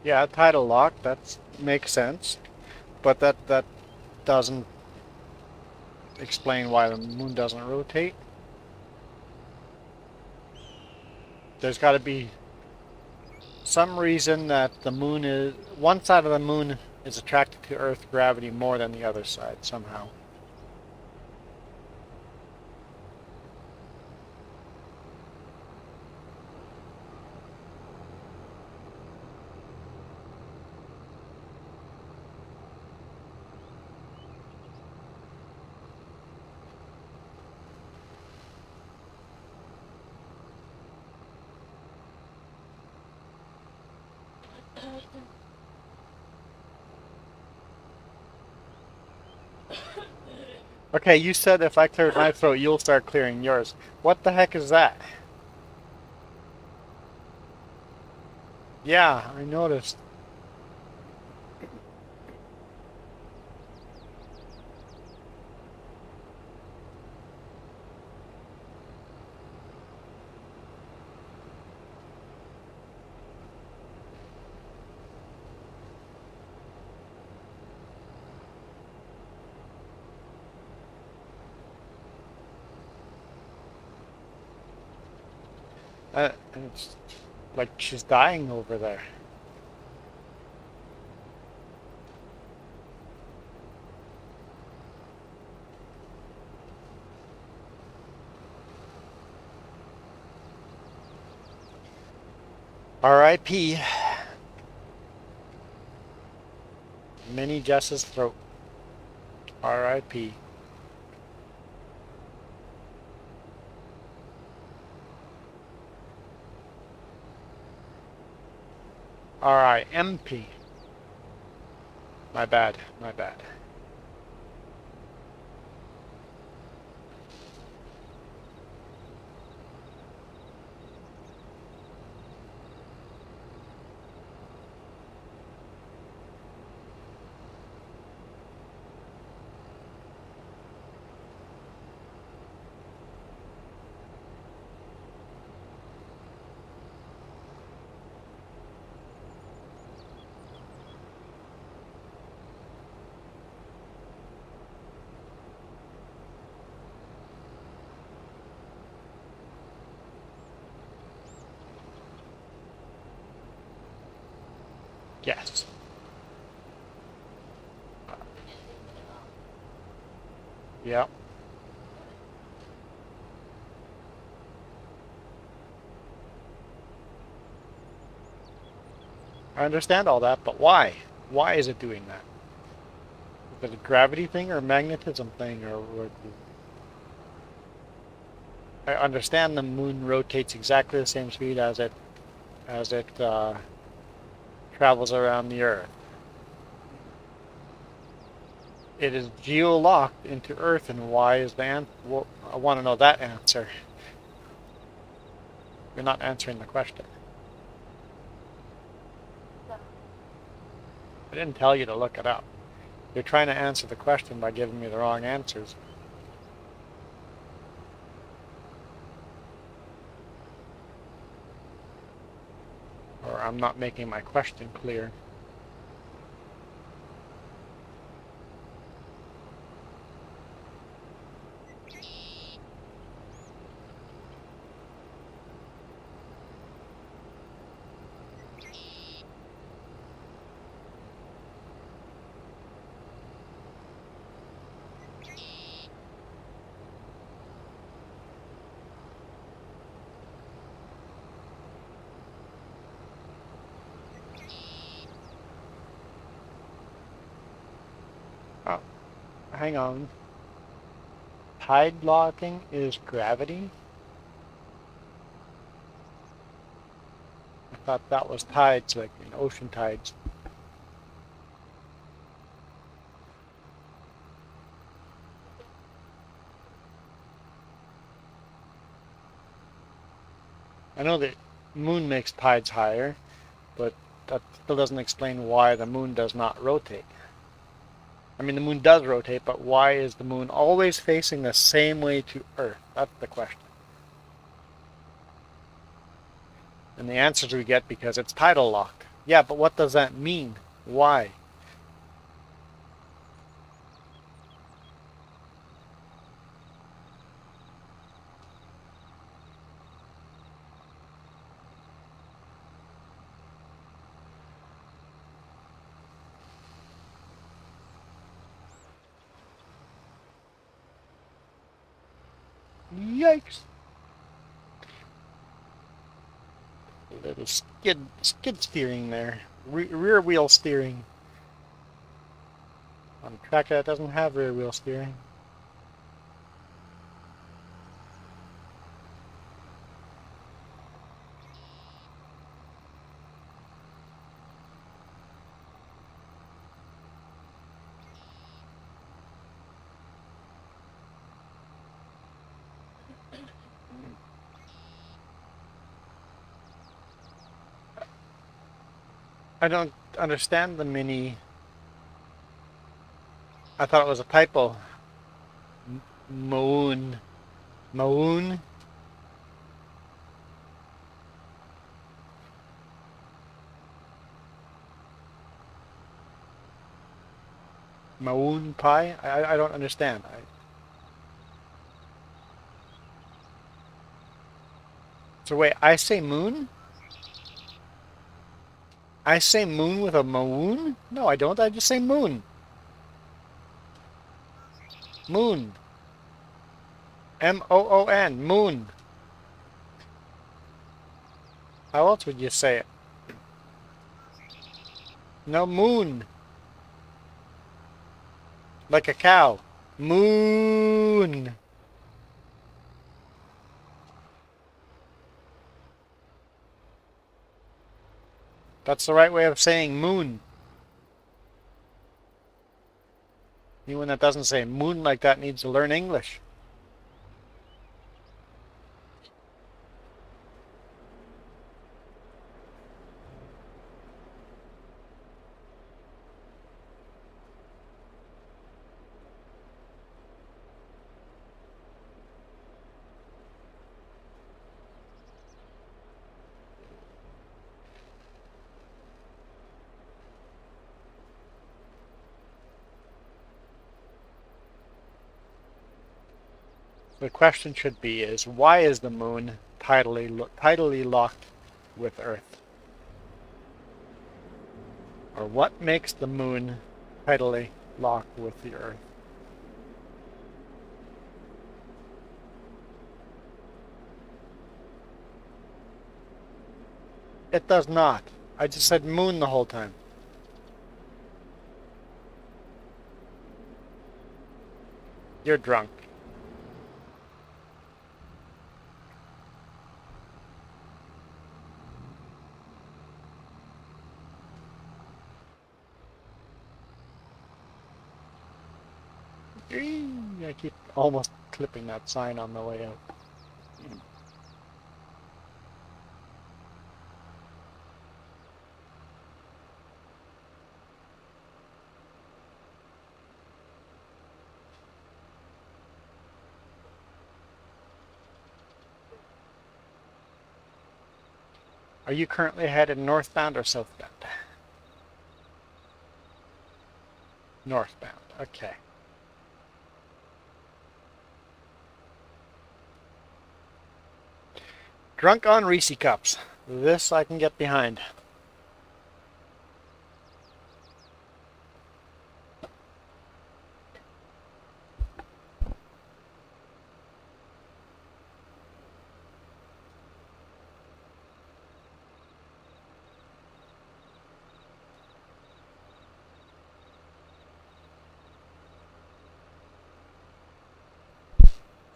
Yeah, tidal lock, that makes sense. But that doesn't explain why the moon doesn't rotate. There's got to be some reason that the moon is... one side of the moon is attracted to Earth gravity more than the other side, somehow. Okay, you said if I cleared my throat, you'll start clearing yours. What the heck is that? Yeah, I noticed. And it's like she's dying over there. R.I.P. Minnie Jess's throat. R.I.P. R.I.M.P. My bad. My bad. Yes. Yep. I understand all that, but why? Why is it doing that? Is it a gravity thing or a magnetism thing, or I understand the moon rotates exactly the same speed as it travels around the Earth. It is geo-locked into Earth, and why is the answer? Well, I want to know that answer. You're not answering the question. I didn't tell you to look it up. You're trying to answer the question by giving me the wrong answers. Or I'm not making my question clear. Oh, hang on. Tide locking is gravity? I thought that was tides, like in ocean tides. I know that moon makes tides higher, but that still doesn't explain why the moon does not rotate. I mean, the moon does rotate, but why is the moon always facing the same way to Earth? That's the question. And the answers we get because it's tidal locked. Yeah, but what does that mean? Why? Yikes! A little skid steering there. Rear wheel steering. On a track that doesn't have rear wheel steering. I don't understand the mini. I thought it was a typo. Moon. Moon? Moon pie? I don't understand. So wait, I say moon? I say moon with a moon? No, I don't. I just say moon. Moon. M-O-O-N. Moon. How else would you say it? No, moon. Like a cow. Moon. That's the right way of saying moon. Anyone that doesn't say moon like that needs to learn English. The question should be is, why is the moon tidally locked with Earth? Or what makes the moon tidally locked with the Earth? It does not. I just said moon the whole time. You're drunk. I keep almost clipping that sign on the way out. Are you currently headed northbound or southbound? Northbound, okay. Drunk on Reese cups. This I can get behind.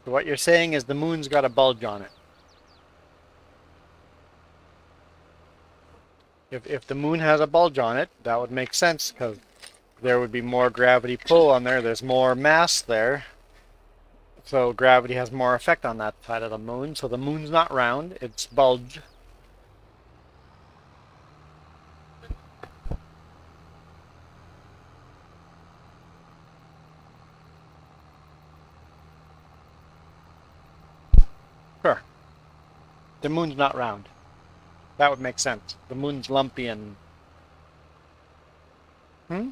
So what you're saying is the moon's got a bulge on it. If the moon has a bulge on it, that would make sense because there would be more gravity pull on there. There's more mass there. So gravity has more effect on that side of the moon. So the moon's not round, it's bulged. Sure. The moon's not round. That would make sense. The moon's lumpy and... Hmm?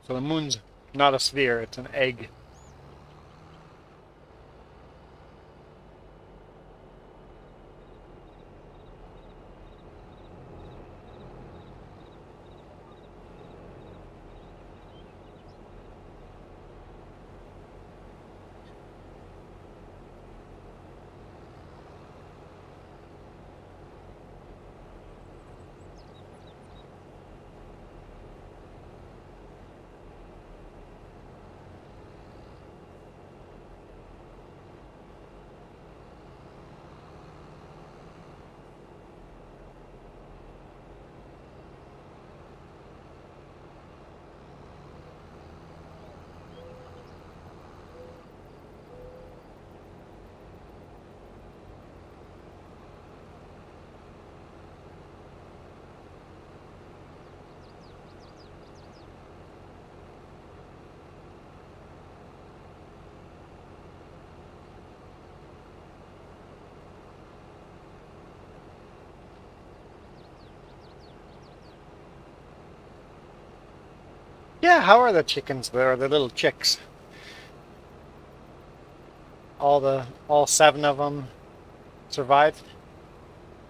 So the moon's not a sphere, it's an egg. Yeah, how are the chickens there, the little chicks? All 7 of them survived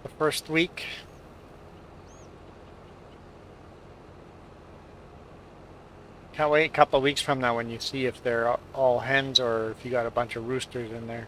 the first week. Can't wait a couple of weeks from now when you see if they're all hens or if you got a bunch of roosters in there.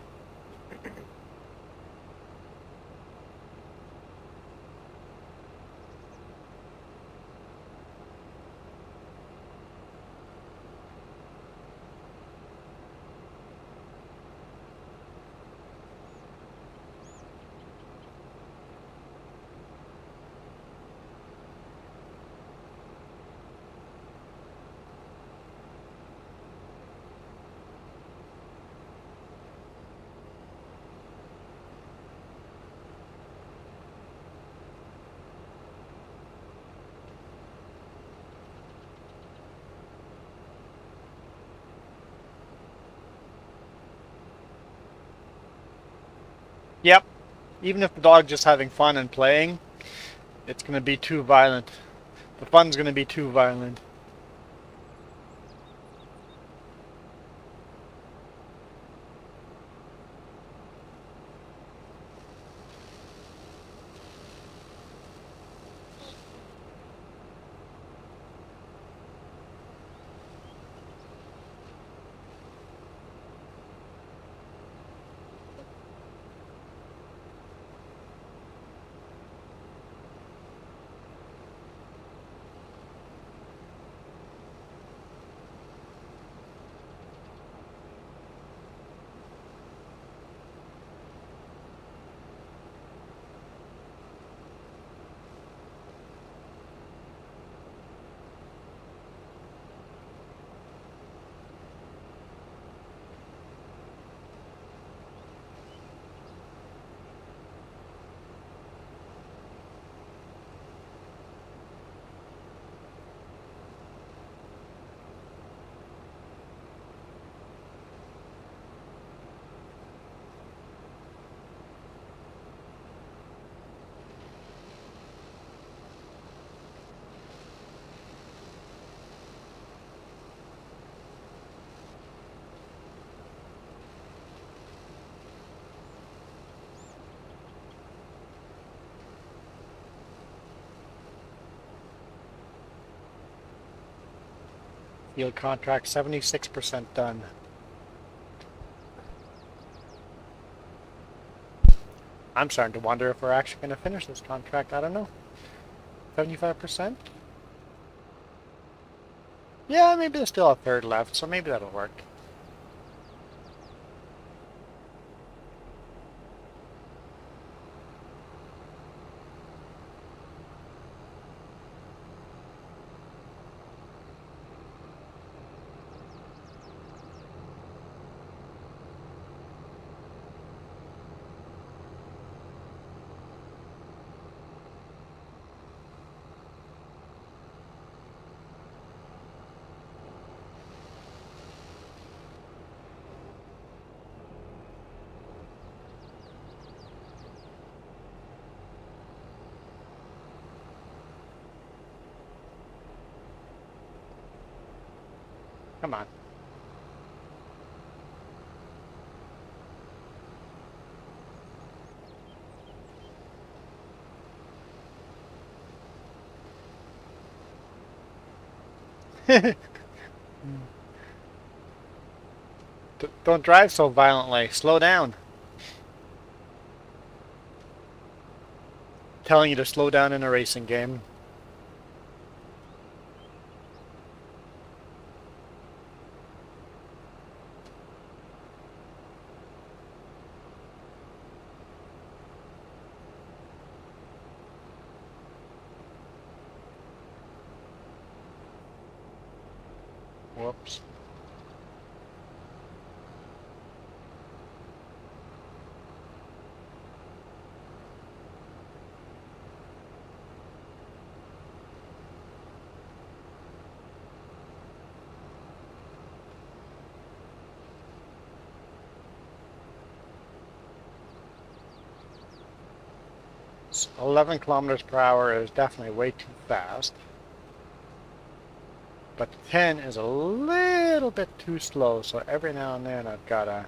Yep. Even if the dog's just having fun and playing, it's going to be too violent. The fun's going to be too violent. Field contract 76% done. I'm starting to wonder if we're actually going to finish this contract. I don't know. 75%? Yeah, maybe there's still a third left, so maybe that'll work. Come on. Don't drive so violently. Slow down. Telling you to slow down in a racing game. Whoops. So 11 kilometers per hour is definitely way too fast. But 10 is a little bit too slow, so every now and then I've got to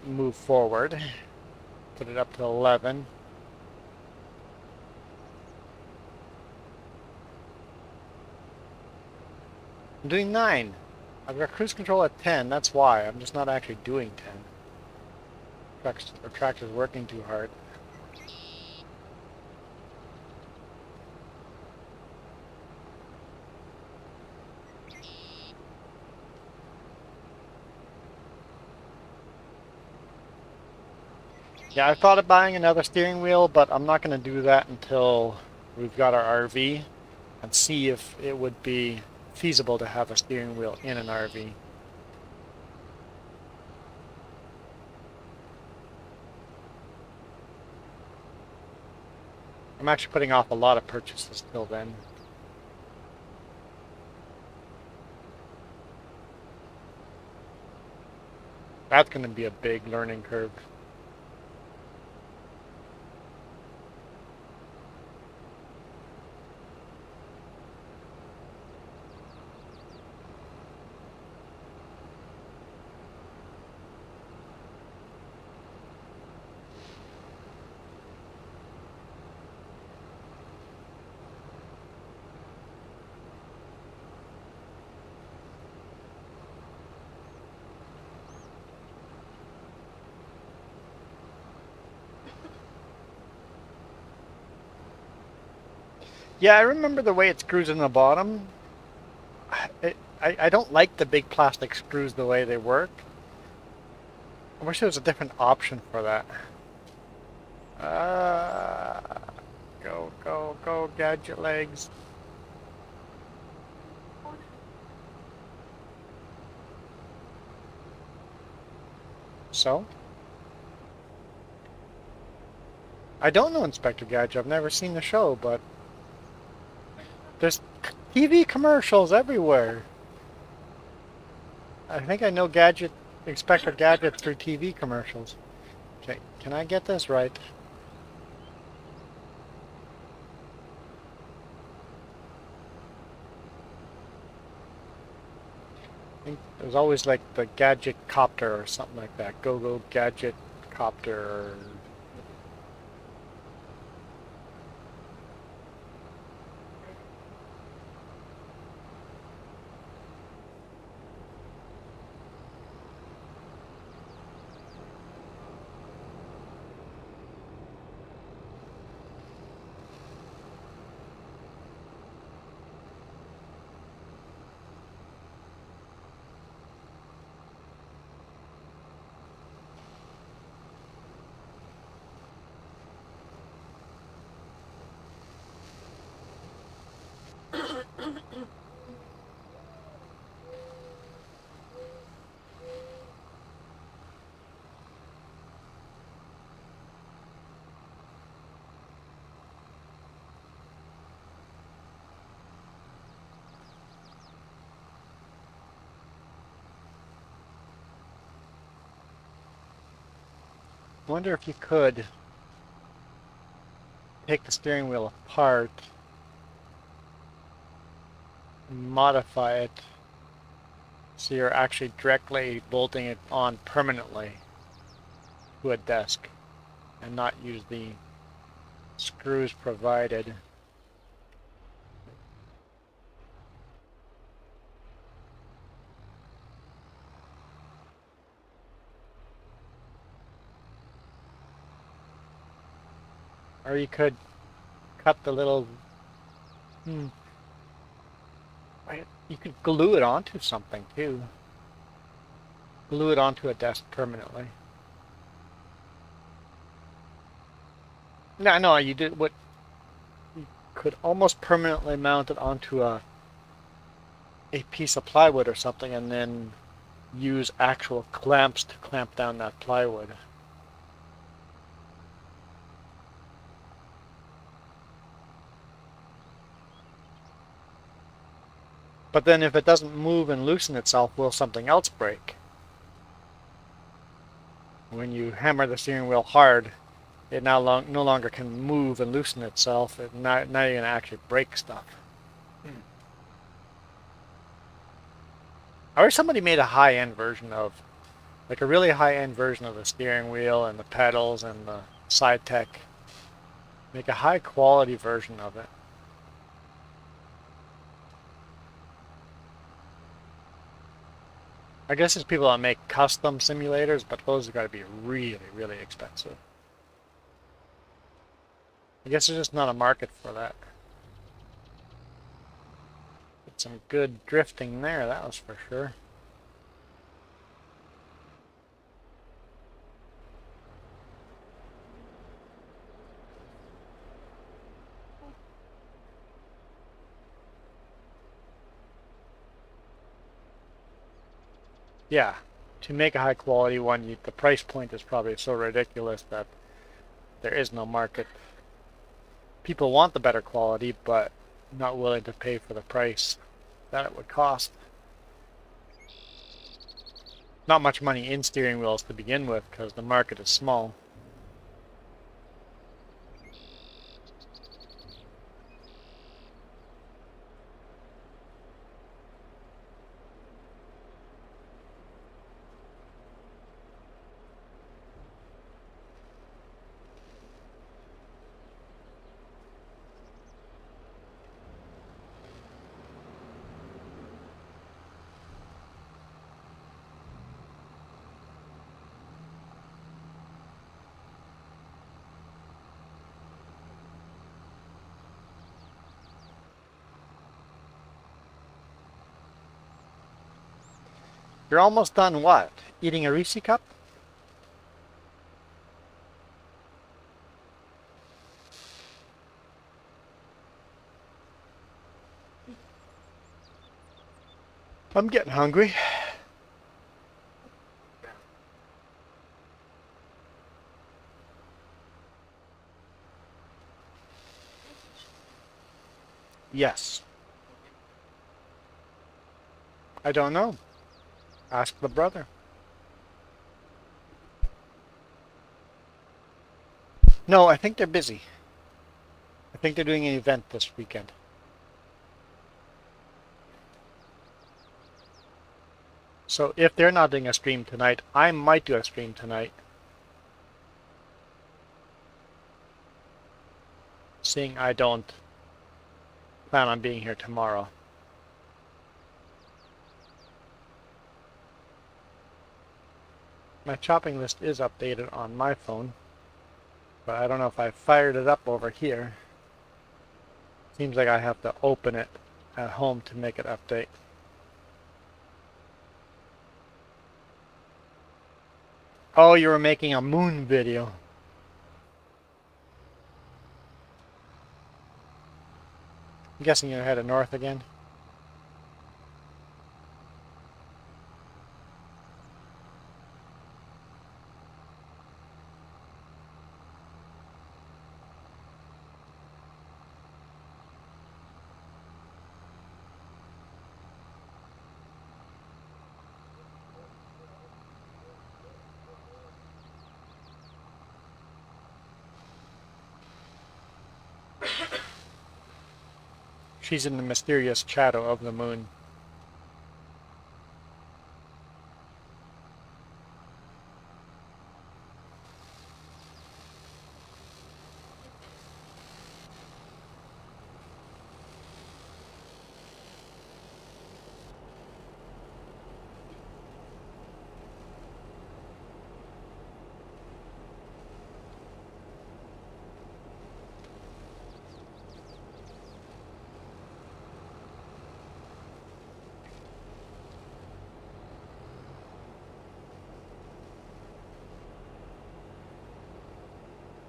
move forward. Put it up to 11. I'm doing 9. I've got cruise control at 10, that's why. I'm just not actually doing 10. The tractor's working too hard. Yeah, I thought of buying another steering wheel, but I'm not going to do that until we've got our RV and see if it would be feasible to have a steering wheel in an RV. I'm actually putting off a lot of purchases till then. That's going to be a big learning curve. Yeah, I remember the way it screws in the bottom. I don't like the big plastic screws the way they work. I wish there was a different option for that. Go, go, go, gadget legs. So? I don't know Inspector Gadget. I've never seen the show, but there's TV commercials everywhere. I think I know Inspector Gadget through TV commercials. Okay, can I get this right? I think it was always like the Gadget Copter or something like that. Go Go Gadget Copter. I wonder if you could take the steering wheel apart, modify it so you're actually directly bolting it on permanently to a desk and not use the screws provided. Or you could cut the little... You could glue it onto something too. Glue it onto a desk permanently. No, you did what you could almost permanently mount it onto a piece of plywood or something and then use actual clamps to clamp down that plywood. But then if it doesn't move and loosen itself, will something else break? When you hammer the steering wheel hard, it no longer can move and loosen itself. Now you're going to actually break stuff. I wish somebody made a high-end version of, like a really high-end version of the steering wheel and the pedals and the side tech. Make a high-quality version of it. I guess there's people that make custom simulators, but those have got to be really, really expensive. I guess there's just not a market for that. Get some good drifting there, that was for sure. Yeah, to make a high quality one, the price point is probably so ridiculous that there is no market. People want the better quality, but not willing to pay for the price that it would cost. Not much money in steering wheels to begin with because the market is small. You're almost done what? Eating a Reese cup? I'm getting hungry. Yes. I don't know. Ask the brother. No, I think they're busy. I think they're doing an event this weekend. So if they're not doing a stream tonight, I might do a stream tonight. Seeing I don't plan on being here tomorrow. My chopping list is updated on my phone, but I don't know if I fired it up over here. Seems like I have to open it at home to make it update. Oh, you were making a moon video. I'm guessing you're headed north again. She's in the mysterious shadow of the moon.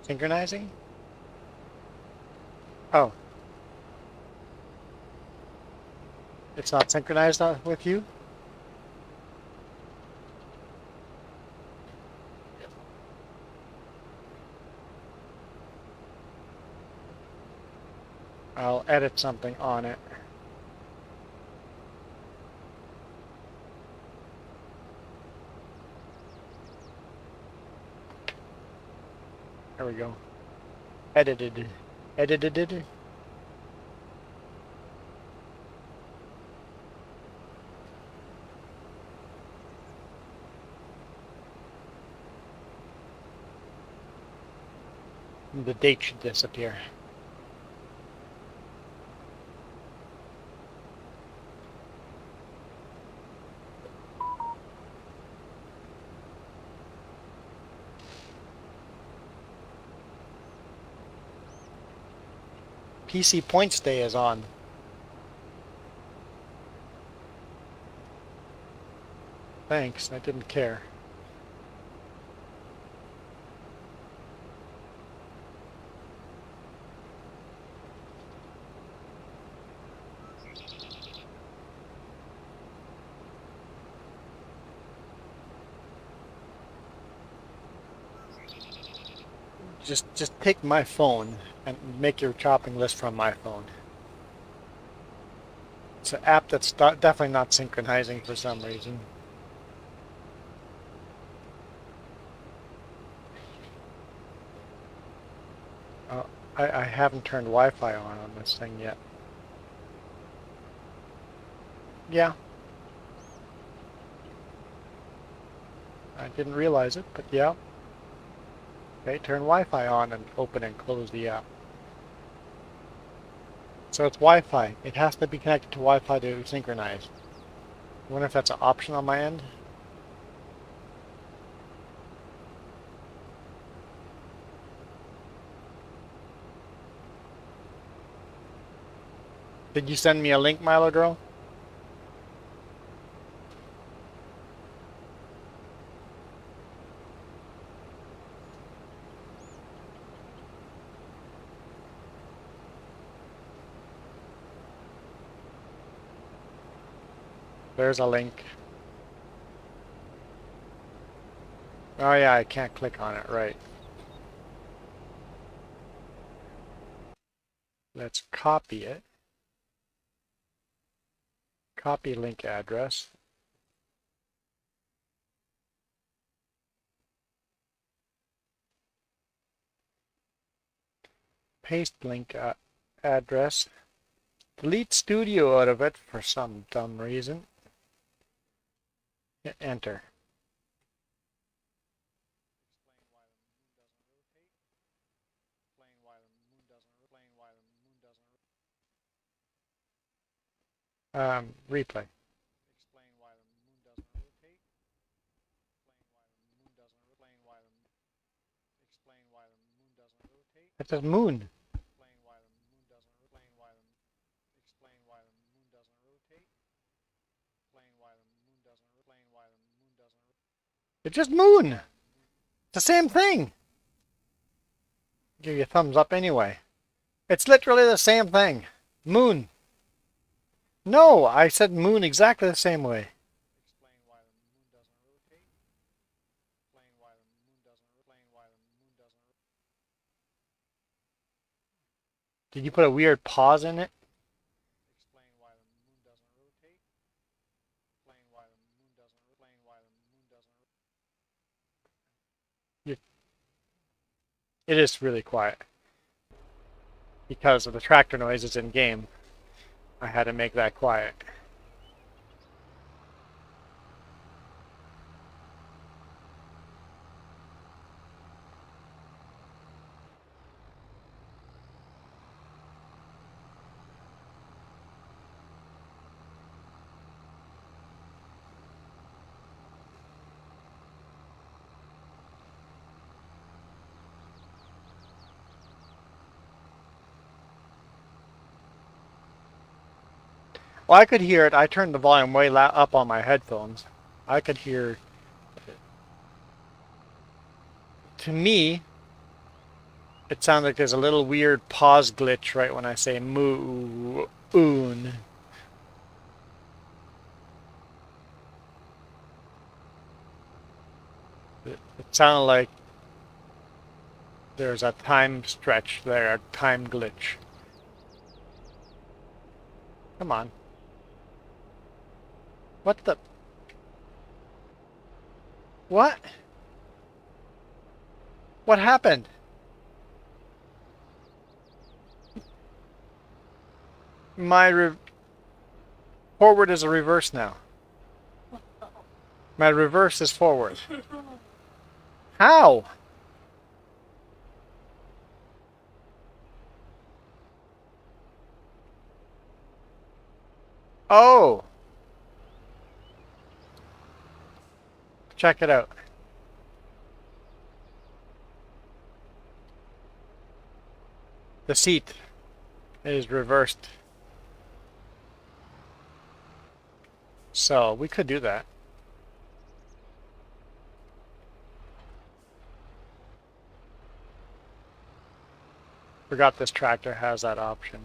Synchronizing? Oh. It's not synchronized with you? I'll edit something on it. There we go. Edited. Edited. The date should disappear. PC points day is on. Thanks, I didn't care. Just take my phone and make your shopping list from my phone. It's an app that's definitely not synchronizing for some reason. I haven't turned Wi-Fi on this thing yet. Yeah. I didn't realize it, but yeah. Okay, turn Wi-Fi on and open and close the app. So it's Wi-Fi. It has to be connected to Wi-Fi to synchronize. I wonder if that's an option on my end. Did you send me a link, Milo Girl? There's a link. Oh yeah, I can't click on it, right. Let's copy it. Copy link address. Paste link address. Delete studio out of it for some dumb reason. Hit enter. Replay. It says moon. It's just moon. It's the same thing. Give you a thumbs up anyway. It's literally the same thing. Moon. No, I said moon exactly the same way. Did you put a weird pause in it? It is really quiet. Because of the tractor noises in game, I had to make that quiet. Well, I could hear it. I turned the volume way up on my headphones. I could hear. To me, it sounds like there's a little weird pause glitch right when I say moon. It sounded like there's a time stretch there, a time glitch. Come on. What the? What? What happened? My forward is a reverse now. My reverse is forward. How? Oh! Check it out. The seat is reversed. So we could do that. Forgot this tractor has that option.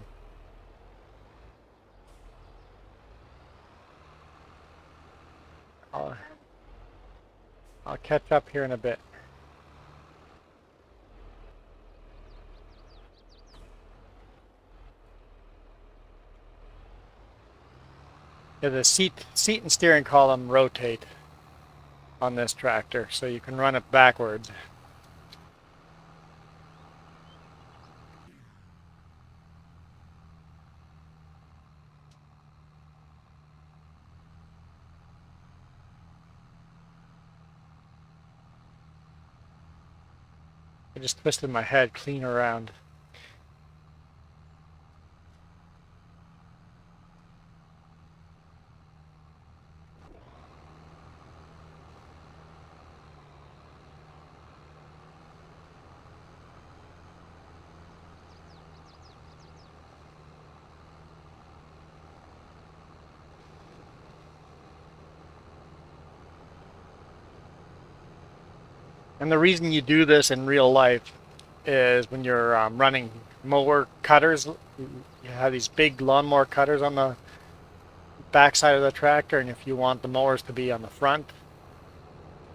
I'll catch up here in a bit. Yeah, the seat and steering column rotate on this tractor, so you can run it backwards. I just twisted my head clean around. And the reason you do this in real life is when you're running mower cutters, you have these big lawnmower cutters on the backside of the tractor, and if you want the mowers to be on the front,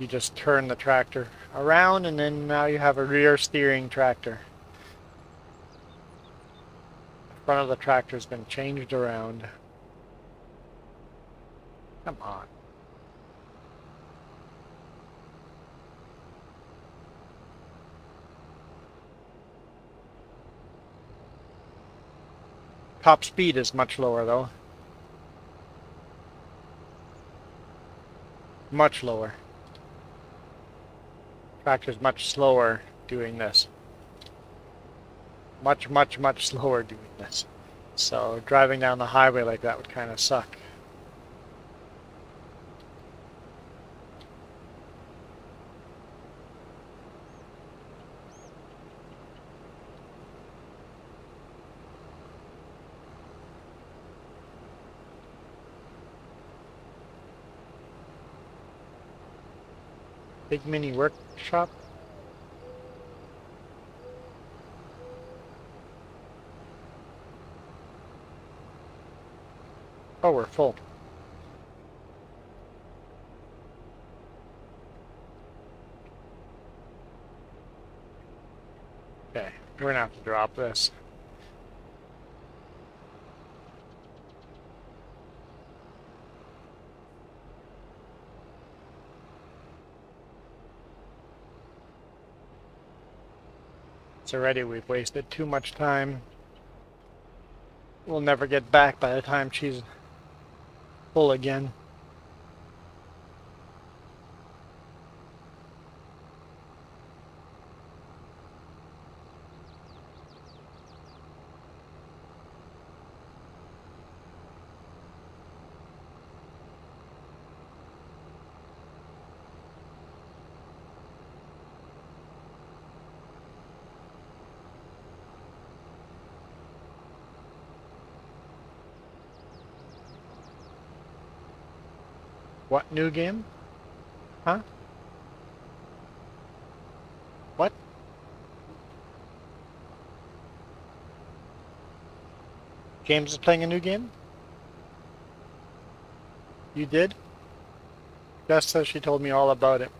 you just turn the tractor around, and then now you have a rear steering tractor. The front of the tractor has been changed around. Come on. Top speed is much lower though. Much lower. Tractor's much slower doing this. Much slower doing this. So driving down the highway like that would kind of suck. Big mini workshop. Oh, we're full. Okay, we're gonna have to drop this. It's already, we've wasted too much time. We'll never get back by the time she's full again. What new game? Huh? What? James is playing a new game? You did? Jess says she told me all about it.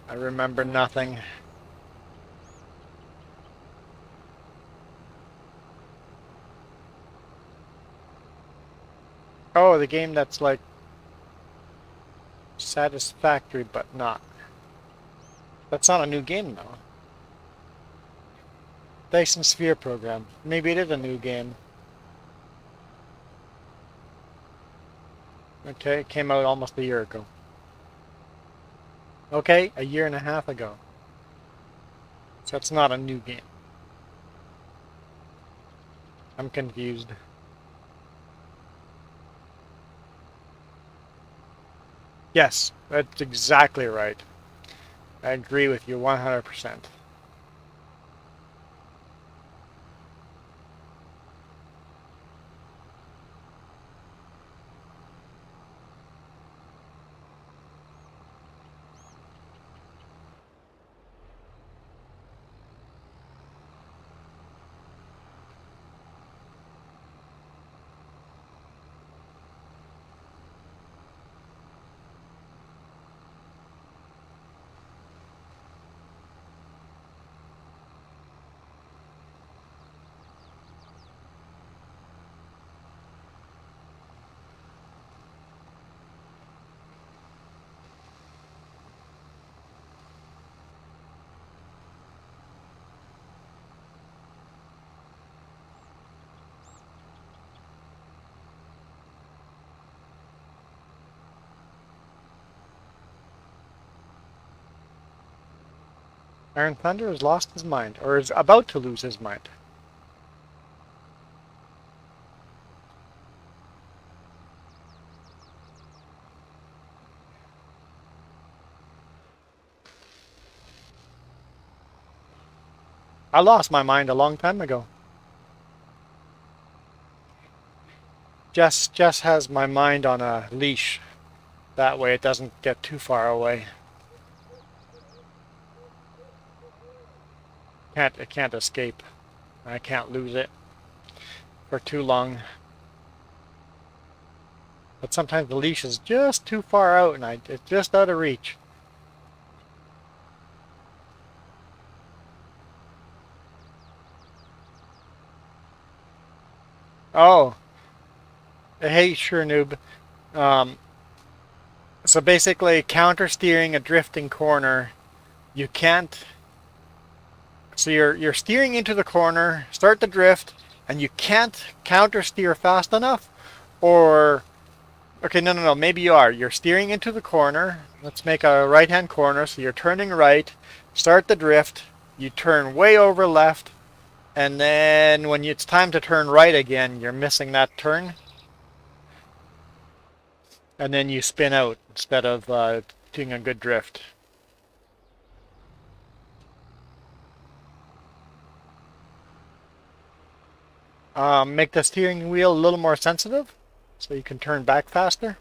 I remember nothing. Oh, the game that's like satisfactory but not. That's not a new game though. Dyson Sphere program. Maybe it is a new game. Okay, it came out almost a year ago. Okay, a year and a half ago. So it's not a new game. I'm confused. Yes, that's exactly right. I agree with you 100%. Iron Thunder has lost his mind, or is about to lose his mind. I lost my mind a long time ago. Jess has my mind on a leash. That way it doesn't get too far away. It can't escape. I can't lose it for too long. But sometimes the leash is just too far out and it's just out of reach. Oh, hey, sure, noob. Um, so basically, counter steering a drifting corner, you can't. So you're steering into the corner, start the drift, and you can't counter steer fast enough, or okay, no. Maybe you are. You're steering into the corner. Let's make a right-hand corner. So you're turning right, start the drift. You turn way over left, and then when it's time to turn right again, you're missing that turn, and then you spin out instead of doing a good drift. Make the steering wheel a little more sensitive, so you can turn back faster.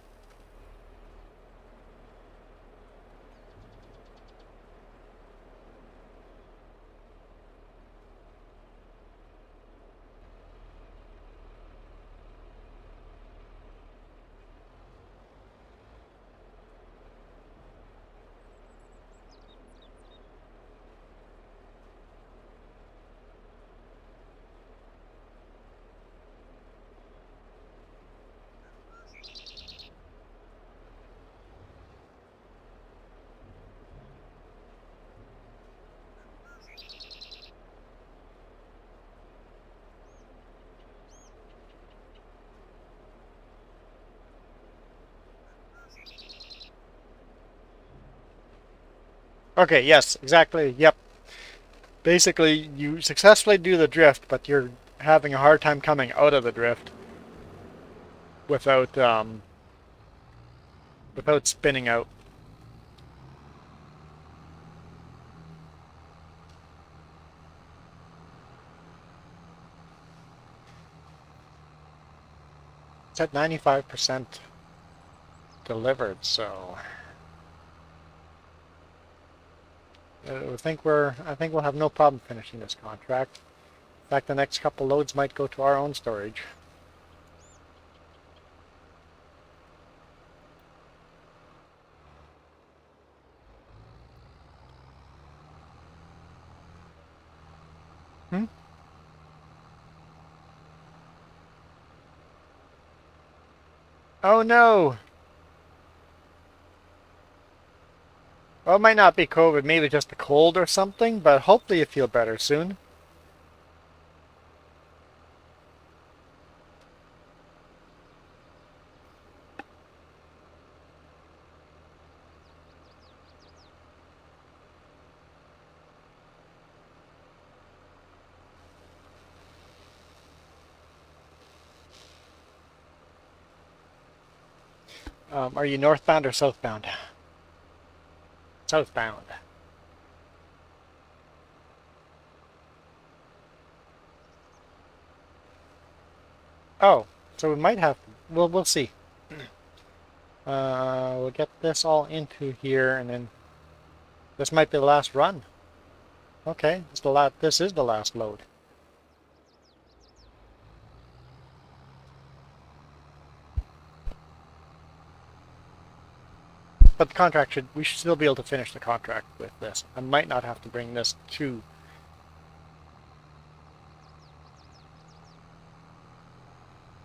Okay, yes, exactly. Yep. Basically, you successfully do the drift, but you're having a hard time coming out of the drift without without spinning out. It's at 95% delivered, so I think we'll have no problem finishing this contract. In fact, the next couple loads might go to our own storage. Hmm? Oh no! Well, it might not be COVID, maybe just a cold or something, but hopefully you feel better soon. Are you northbound or southbound? Southbound. Oh, so we might have. We'll see. We'll get this all into here, and then this might be the last run. Okay, it's the last. This is the last load. But the contract we should still be able to finish the contract with this. I might not have to bring this to.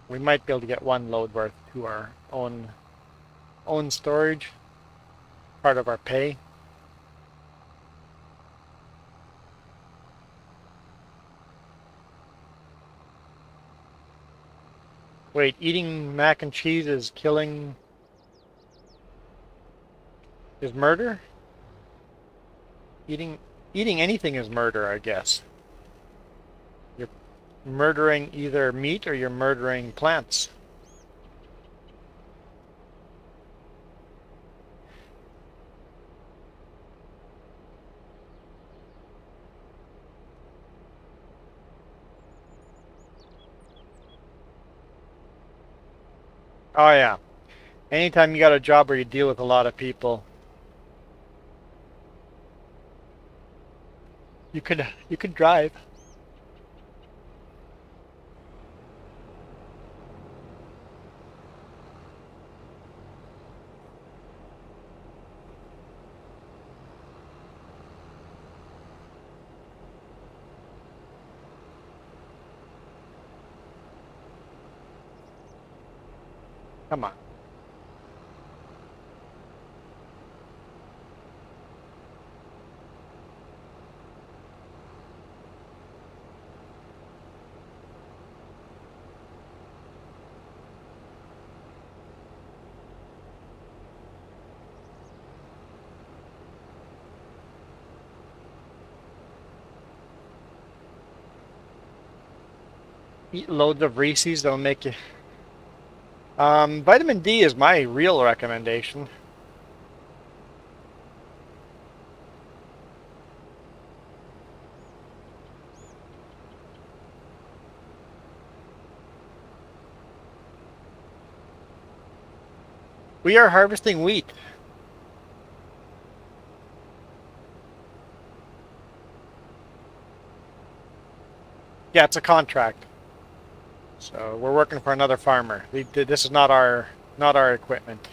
We might be able to get one load worth to our own storage, part of our pay. Wait, eating mac and cheese is killing. Is murder? Eating anything is murder, I guess. You're murdering either meat or you're murdering plants. Oh yeah. Anytime you got a job where you deal with a lot of people, you could drive. Come on. Eat loads of Reese's, they'll make you. Vitamin D is my real recommendation. We are harvesting wheat. Yeah, it's a contract. So we're working for another farmer. This is not our equipment.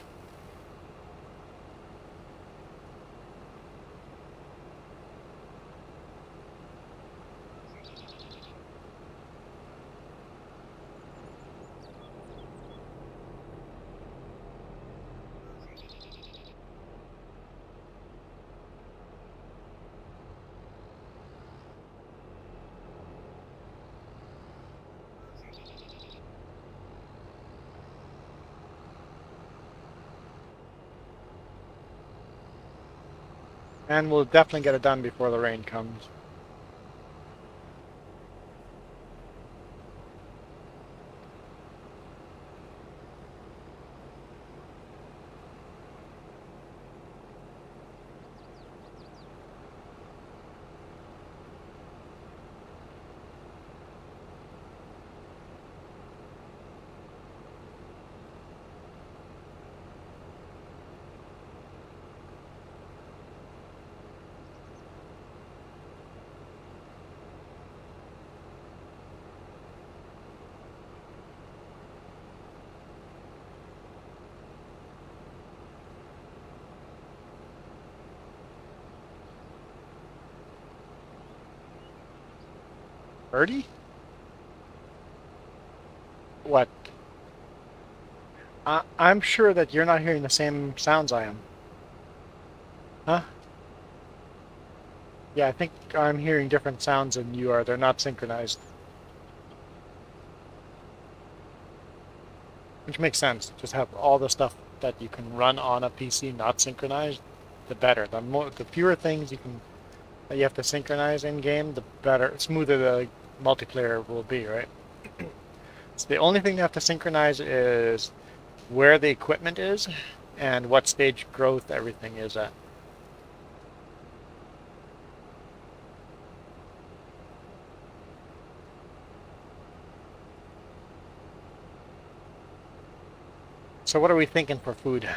And we'll definitely get it done before the rain comes. Birdie? What? I'm sure that you're not hearing the same sounds I am. Huh? Yeah, I think I'm hearing different sounds than you are. They're not synchronized. Which makes sense. Just have all the stuff that you can run on a PC not synchronized, the better. The fewer things that you have to synchronize in game, the better, smoother the multiplayer will be, right? So the only thing you have to synchronize is where the equipment is and what stage growth everything is at. So what are we thinking for food?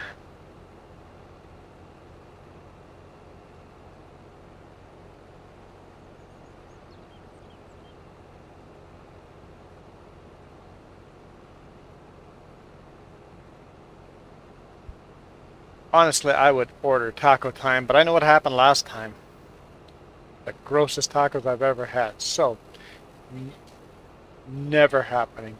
Honestly, I would order taco time, but I know what happened last time. The grossest tacos I've ever had. So, never happening.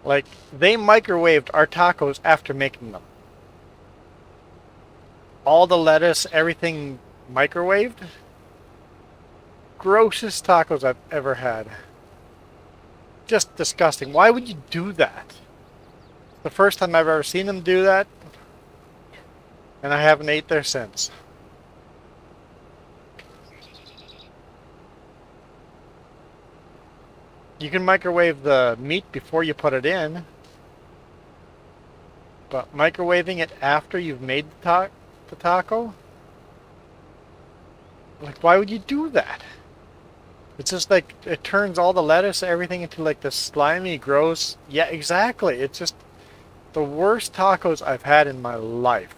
Like, they microwaved our tacos after making them. All the lettuce, everything microwaved. Grossest tacos I've ever had. Just disgusting. Why would you do that? The first time I've ever seen them do that, and I haven't ate there since. You can microwave the meat before you put it in, but microwaving it after you've made the taco? Like, why would you do that? It's just like, it turns all the lettuce, everything into like this slimy, gross... Yeah, exactly. It's just the worst tacos I've had in my life.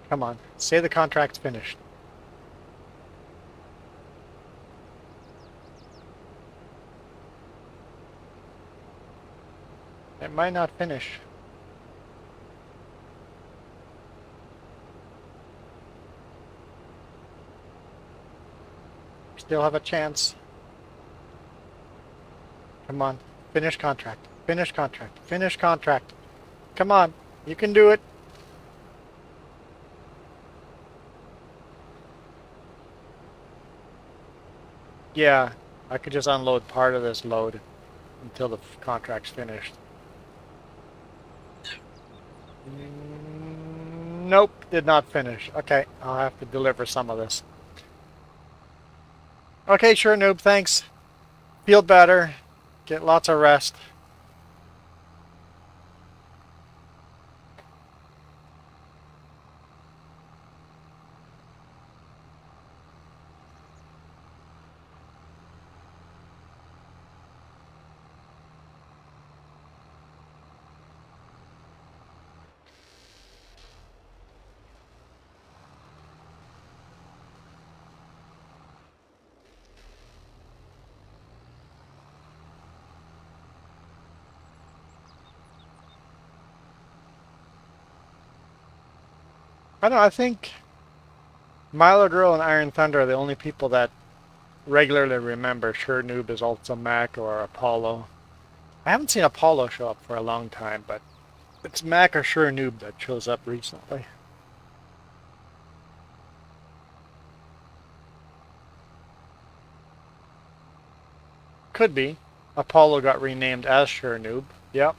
Come on, say the contract's finished. It might not finish. Still have a chance. Come on, finish contract. Finish contract. Finish contract. Come on, you can do it. Yeah, I could just unload part of this load until the contract's finished. Nope, did not finish. Okay, I'll have to deliver some of this. Okay, sure, noob, thanks. Feel better. Get lots of rest. I don't know, I think Milo Girl and Iron Thunder are the only people that regularly remember Sure Noob is also Mac or Apollo. I haven't seen Apollo show up for a long time, but it's Mac or Sure Noob that shows up recently. Could be. Apollo got renamed as Sure Noob. Yep.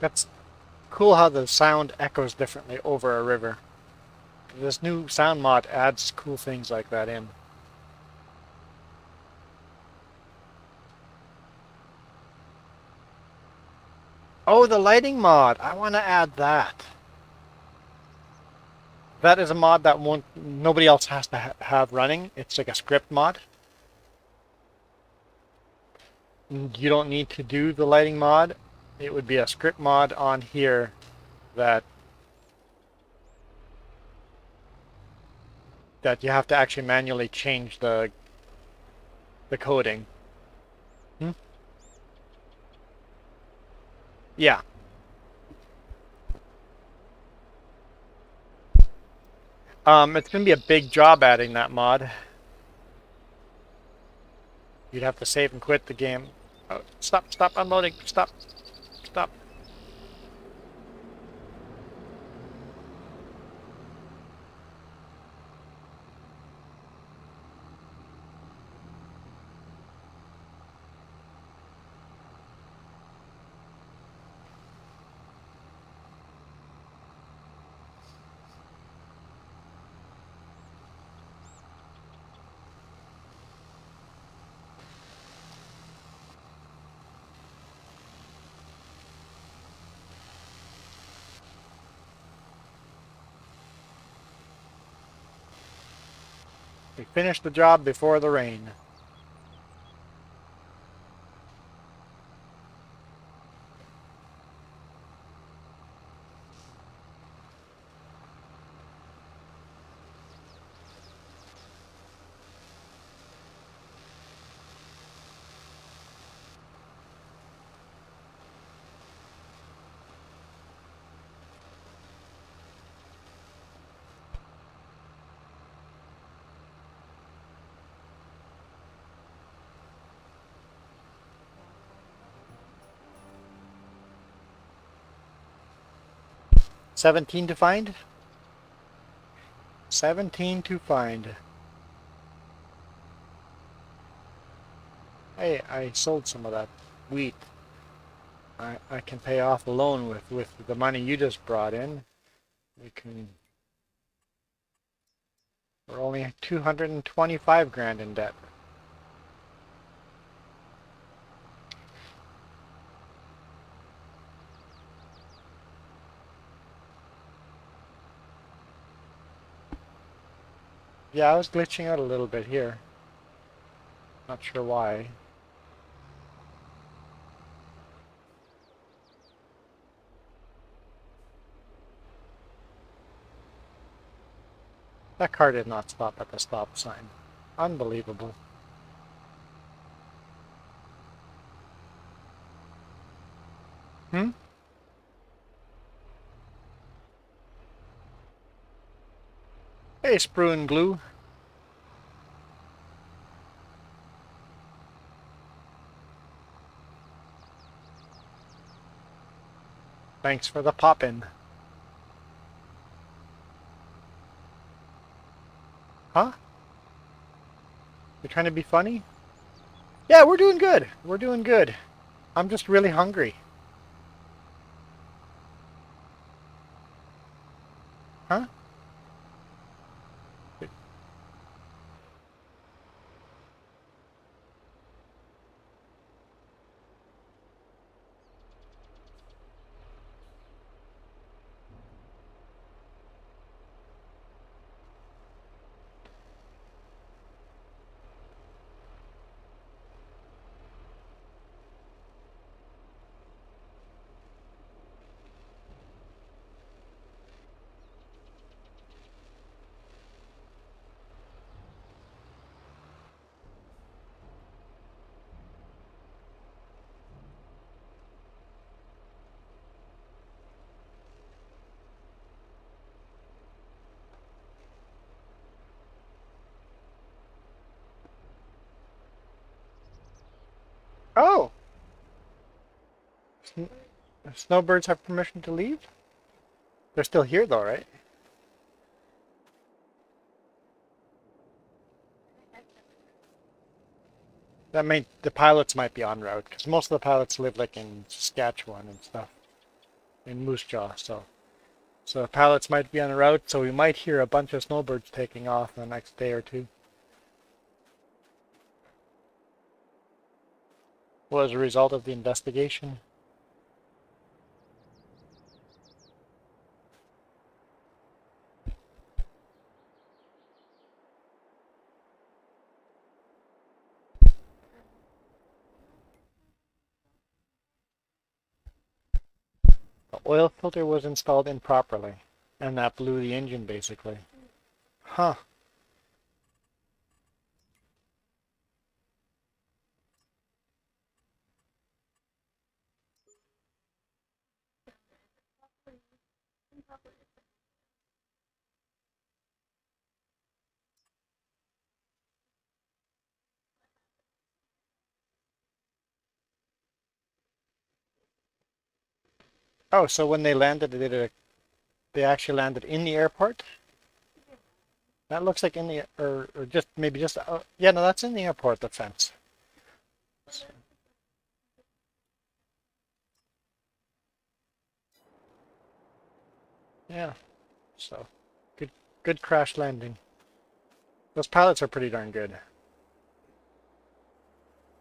That's cool how the sound echoes differently over a river. This new sound mod adds cool things like that in. Oh, the lighting mod! I want to add that. That is a mod that nobody else has to have running. It's like a script mod. You don't need to do the lighting mod. it would be a script mod on here that you have to actually manually change the coding. Hmm? Yeah. It's gonna be a big job adding that mod. You'd have to save and quit the game. Oh, stop unloading, stop. 'We finished the job before the rain. $17 to find? 17 to find. Hey, I sold some of that wheat. I can pay off the loan with the money you just brought in. We're only 225 grand in debt. Yeah, I was glitching out a little bit here. Not sure why. That car did not stop at the stop sign. Unbelievable. Hmm? Hey, Sprue and Glue. Thanks for the pop-in. Huh? You're trying to be funny? Yeah, we're doing good. We're doing good. I'm just really hungry. Huh? Oh! Snowbirds have permission to leave? They're still here though, right? The pilots might be en route, because most of the pilots live like in Saskatchewan and stuff, in Moose Jaw, so the pilots might be en route, so we might hear a bunch of snowbirds taking off in the next day or two. Was a result of the investigation. oil filter was installed improperly, and that blew the engine basically. Huh. Oh, so when they landed, they actually landed in the airport? That looks like in the, or just, maybe just, yeah, no, that's in the airport, the fence. Yeah, so, good crash landing. Those pilots are pretty darn good.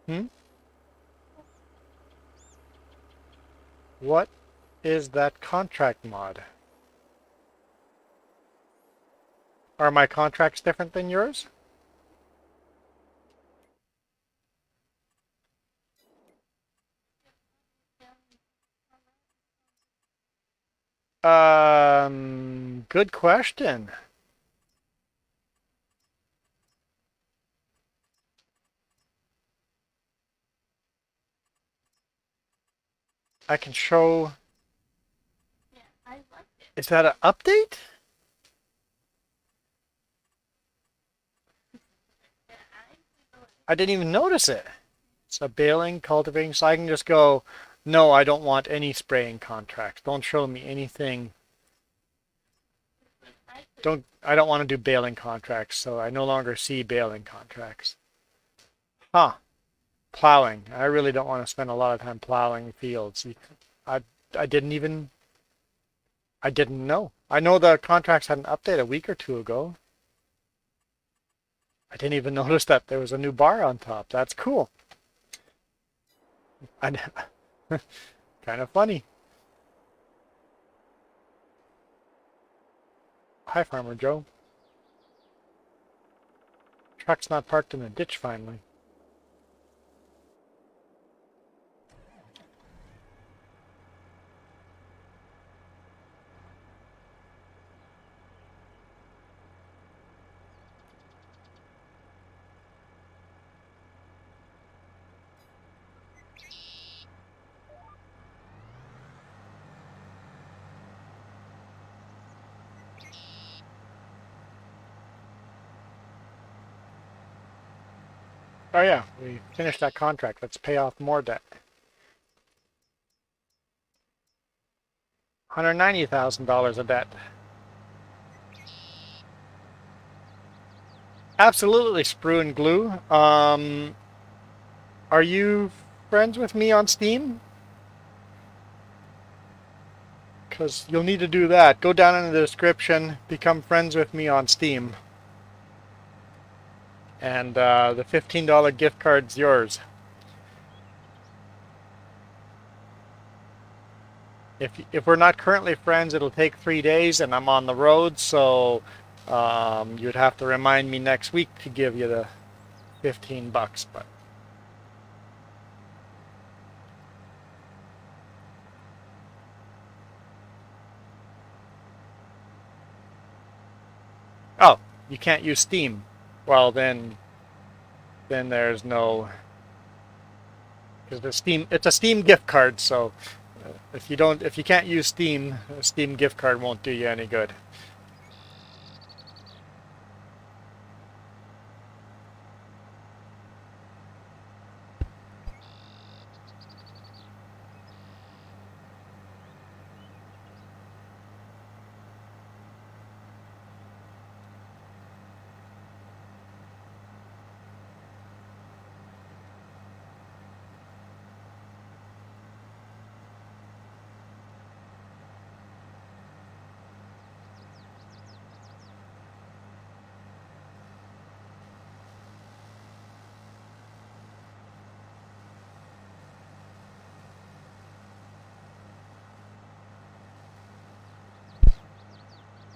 Hmm? What is that contract mod? Are my contracts different than yours? Good question. I can show. Is that an update? I didn't even notice it. It's a baling, cultivating, so I can just go, no, I don't want any spraying contracts. Don't show me anything. I don't want to do baling contracts, so I no longer see baling contracts. Huh. Plowing. I really don't want to spend a lot of time plowing fields. I I didn't even I didn't know. I know the contracts had an update a week or two ago. I didn't even notice that there was a new bar on top. That's cool. Kind of funny. Hi, Farmer Joe. Truck's not parked in a ditch finally. Oh yeah, we finished that contract. Let's pay off more debt. $190,000 of debt. Absolutely, Sprue and Glue. Are you friends with me on Steam? Because you'll need to do that. Go down in the description, become friends with me on Steam. And the $15 gift card's yours. If we're not currently friends, it'll take 3 days, and I'm on the road, so you'd have to remind me next week to give you the 15 bucks. But oh, you can't use Steam. Well, then there's no, because it's a Steam gift card, so if you can't use Steam, a Steam gift card won't do you any good.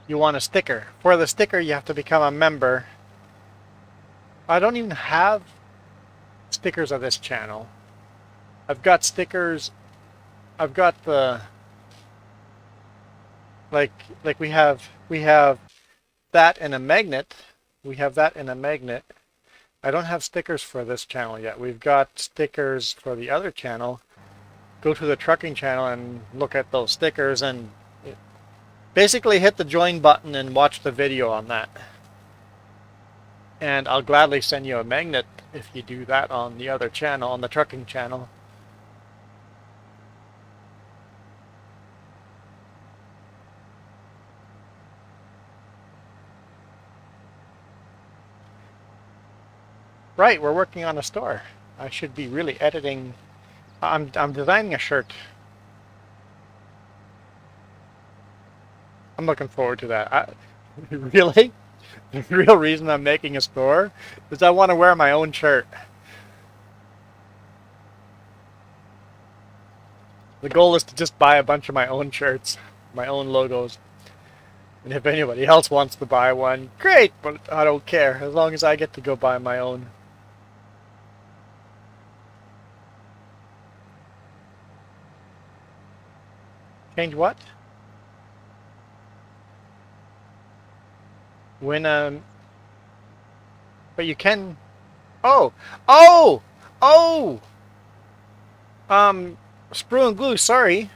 You want a sticker. For the sticker, you have to become a member. I don't even have stickers of this channel. I've got stickers. I've got the like we have that in a magnet. We have that in a magnet. I don't have stickers for this channel yet. We've got stickers for the other channel. Go to the trucking channel and look at those stickers and basically hit the join button and watch the video on that. And I'll gladly send you a magnet if you do that on the other channel, on the trucking channel. Right, we're working on a store. I should be really editing. I'm designing a shirt. I'm looking forward to that. Really? The real reason I'm making a store is I want to wear my own shirt. The goal is to just buy a bunch of my own shirts, my own logos. And if anybody else wants to buy one, great, but I don't care as long as I get to go buy my own. Change what? When but you can. Oh, sprue and glue. Sorry.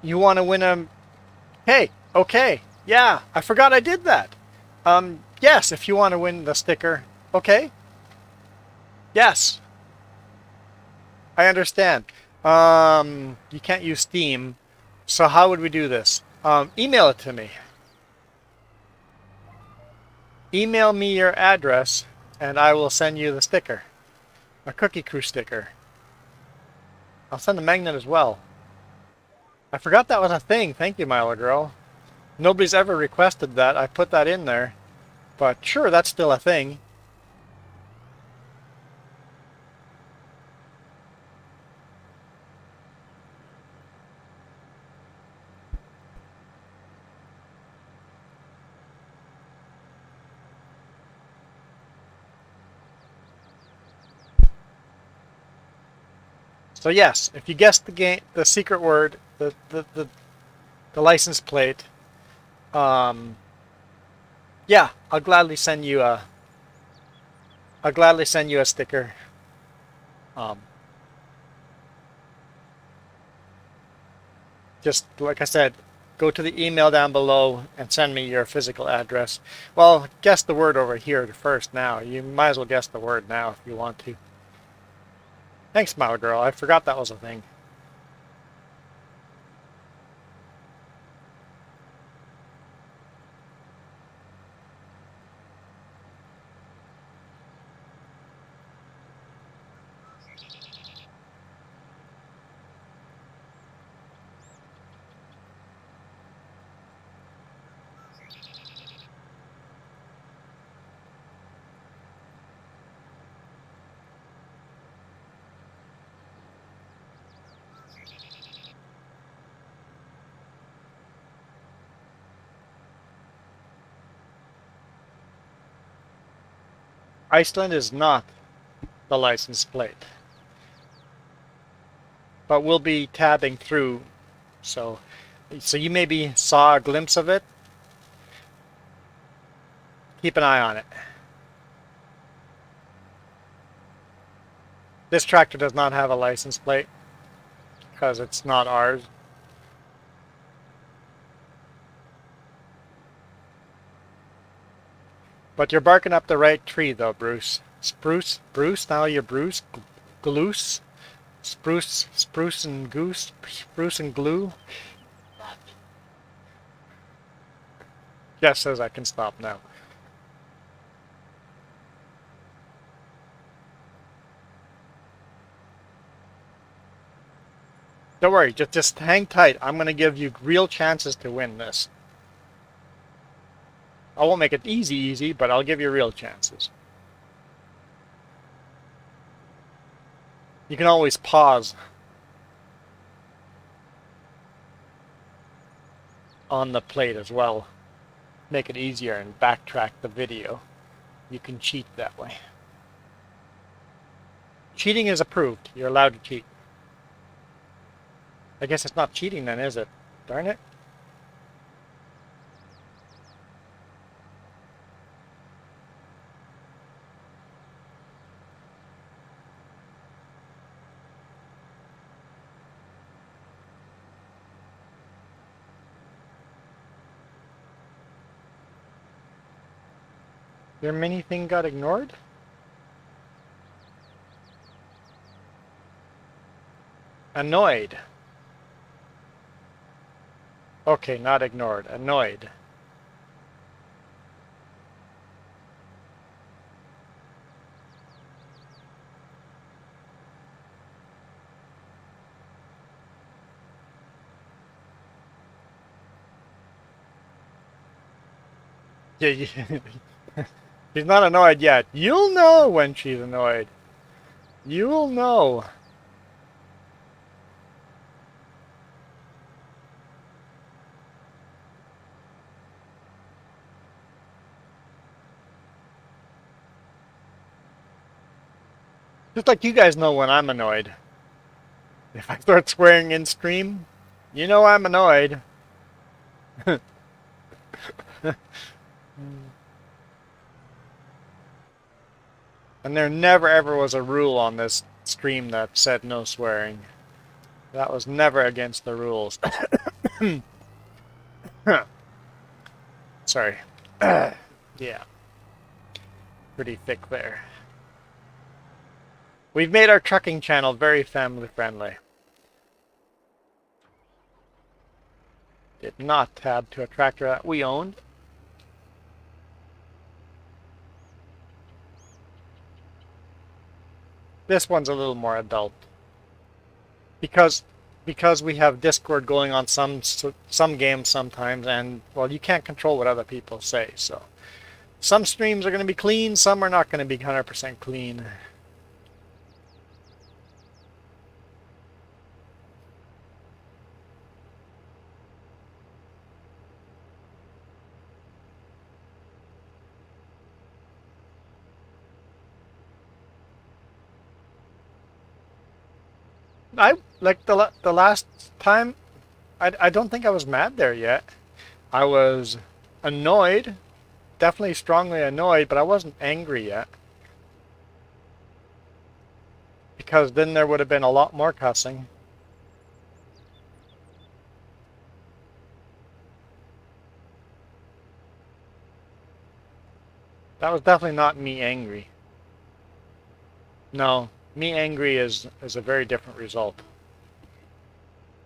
You want to win a? Hey, okay, yeah, I forgot I did that. Yes, if you want to win the sticker, okay. Yes. I understand. You can't use Steam, so how would we do this? Email it to me. Email me your address, and I will send you the sticker. A Cookie Crew sticker. I'll send a magnet as well. I forgot that was a thing. Thank you, Milo Girl. Nobody's ever requested that. I put that in there. But sure, that's still a thing. So yes, if you guess the secret word, the license plate, yeah, I'll gladly send you a sticker. Just like I said, go to the email down below and send me your physical address. Well, guess the word over here first now. You might as well guess the word now if you want to. Thanks, Smile Girl. I forgot that was a thing. Iceland is not the license plate, but we'll be tabbing through, so you maybe saw a glimpse of it. Keep an eye on it. This tractor does not have a license plate because it's not ours. But you're barking up the right tree though, Bruce. Bruce, now you're Bruce, Gloose, Spruce and Goose, Spruce and Glue. Jeff says I can stop now. Don't worry, just hang tight. I'm going to give you real chances to win this. I won't make it easy, but I'll give you real chances. You can always pause on the plate as well. Make it easier and backtrack the video. You can cheat that way. Cheating is approved. You're allowed to cheat. I guess it's not cheating then, is it? Darn it. Your mini thing got ignored? Annoyed. Okay, not ignored. Annoyed. Yeah, she's not annoyed yet. You'll know when she's annoyed. You'll know. Just like you guys know when I'm annoyed. If I start swearing in stream, you know I'm annoyed. And there never ever was a rule on this stream that said no swearing. That was never against the rules. Sorry. Yeah. Pretty thick there. We've made our trucking channel very family friendly. Did not tab to a tractor that we owned. This one's a little more adult. Because we have Discord going on some games sometimes, and well, you can't control what other people say, so some streams are going to be clean, some are not going to be 100% clean. I like the last time. I don't think I was mad there yet. I was annoyed, definitely strongly annoyed, but I wasn't angry yet. Because then there would have been a lot more cussing. That was definitely not me angry. No, me angry is a very different result.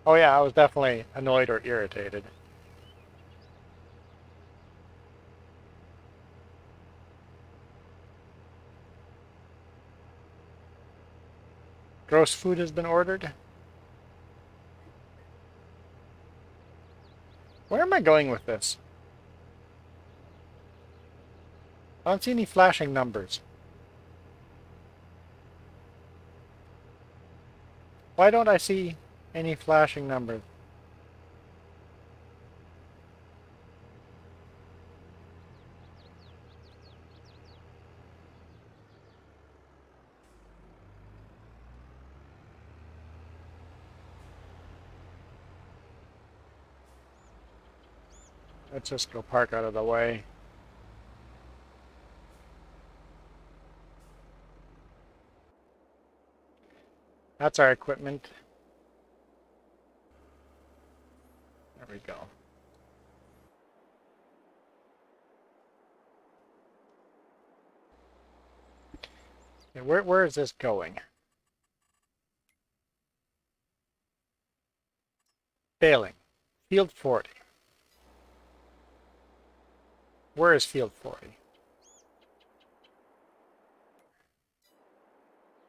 Oh yeah, I was definitely annoyed or irritated. Gross food has been ordered. Where am I going with this? I don't see any flashing numbers. Why don't I see any flashing numbers? Let's just go park out of the way. That's our equipment. There we go. Okay, where is this going? Failing. Field 40. Where is field 40?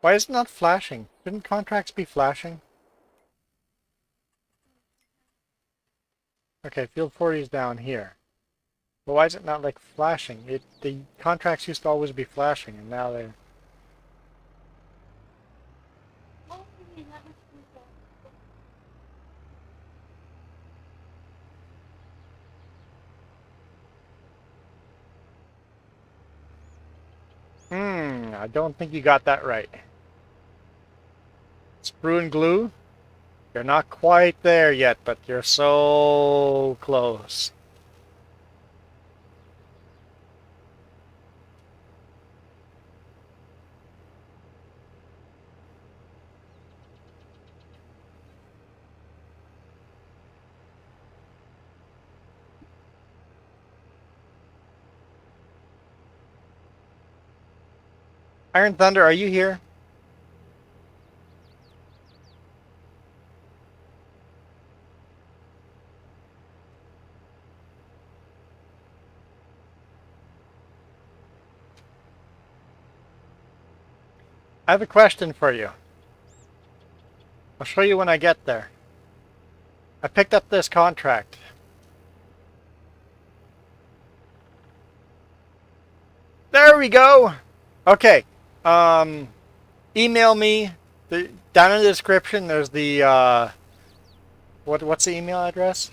Why is it not flashing? Shouldn't contracts be flashing? Okay, field 40 is down here. But why is it not like flashing? The contracts used to always be flashing, and now they're... I don't think you got that right. Sprue and glue? You're not quite there yet, but you're so close. Iron Thunder, are you here? I have a question for you. I'll show you when I get there. I picked up this contract. There we go. Okay. Email me. Down in the description, there's the what's the email address?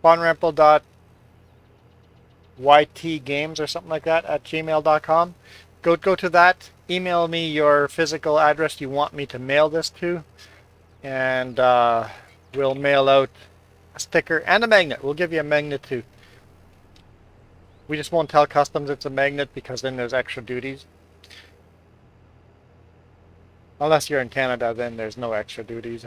bonrempel.ytgames or something like that at gmail.com. Go to that. Email me your physical address you want me to mail this to, and we'll mail out a sticker and a magnet. We'll give you a magnet too. We just won't tell customs it's a magnet because then there's extra duties. Unless you're in Canada, then there's no extra duties.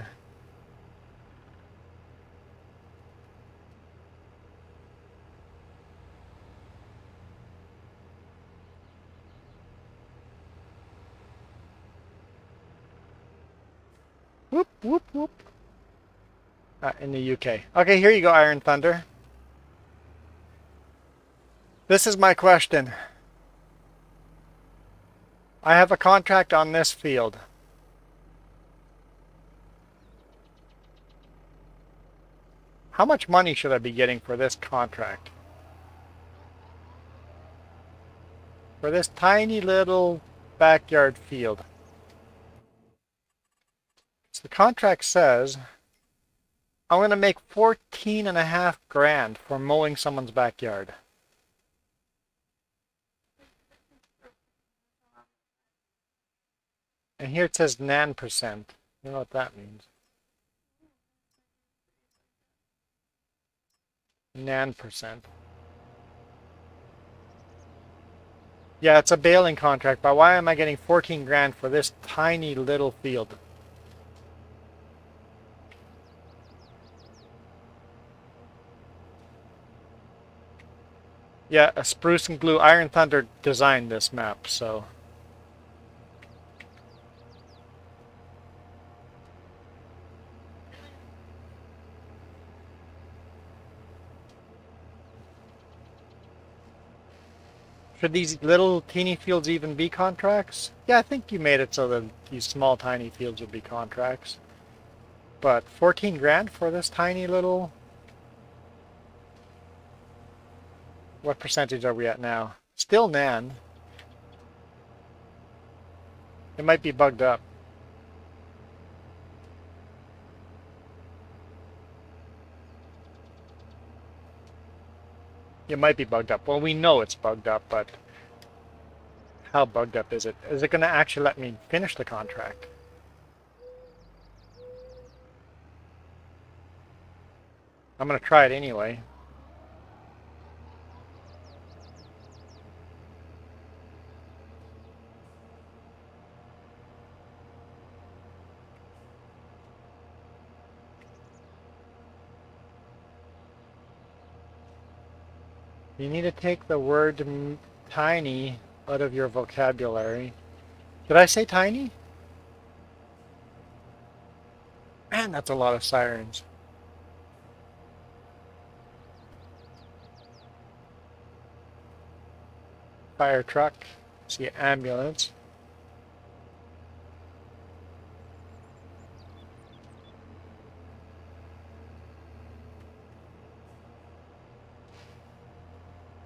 Whoop, whoop, whoop. In the UK. Okay, here you go, Iron Thunder. This is my question. I have a contract on this field. How much money should I be getting for this contract? For this tiny little backyard field. So the contract says I'm going to make 14.5 grand for mowing someone's backyard. And here it says nan percent. I don't know what that means. Nan percent. Yeah, it's a baling contract, but why am I getting 14 grand for this tiny little field? Yeah, a Spruce and Glue Iron Thunder designed this map, so... Should these little teeny fields even be contracts? Yeah, I think you made it so that these small tiny fields would be contracts. But 14 grand for this tiny little... What percentage are we at now? Still nan. It might be bugged up. It might be bugged up. Well, we know it's bugged up, but how bugged up is it? Is it going to actually let me finish the contract? I'm going to try it anyway. You need to take the word tiny out of your vocabulary. Did I say tiny? Man, that's a lot of sirens. Fire truck. See ambulance.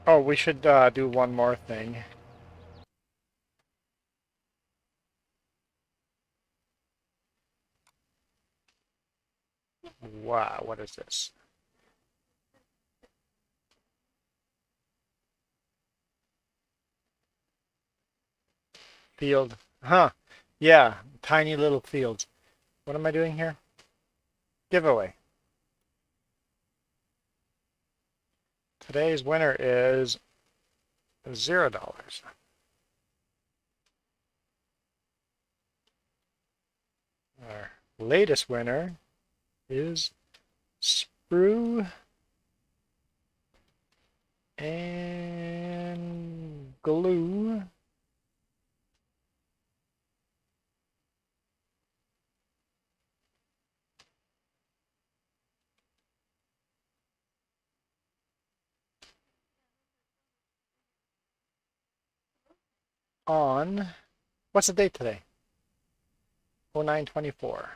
Oh, we should do one more thing. Wow, what is this? Field. Huh. Yeah, tiny little fields. What am I doing here? giveaway. Today's winner is $0. Our latest winner is Sprue and Glue. On, what's the date today? 09/24.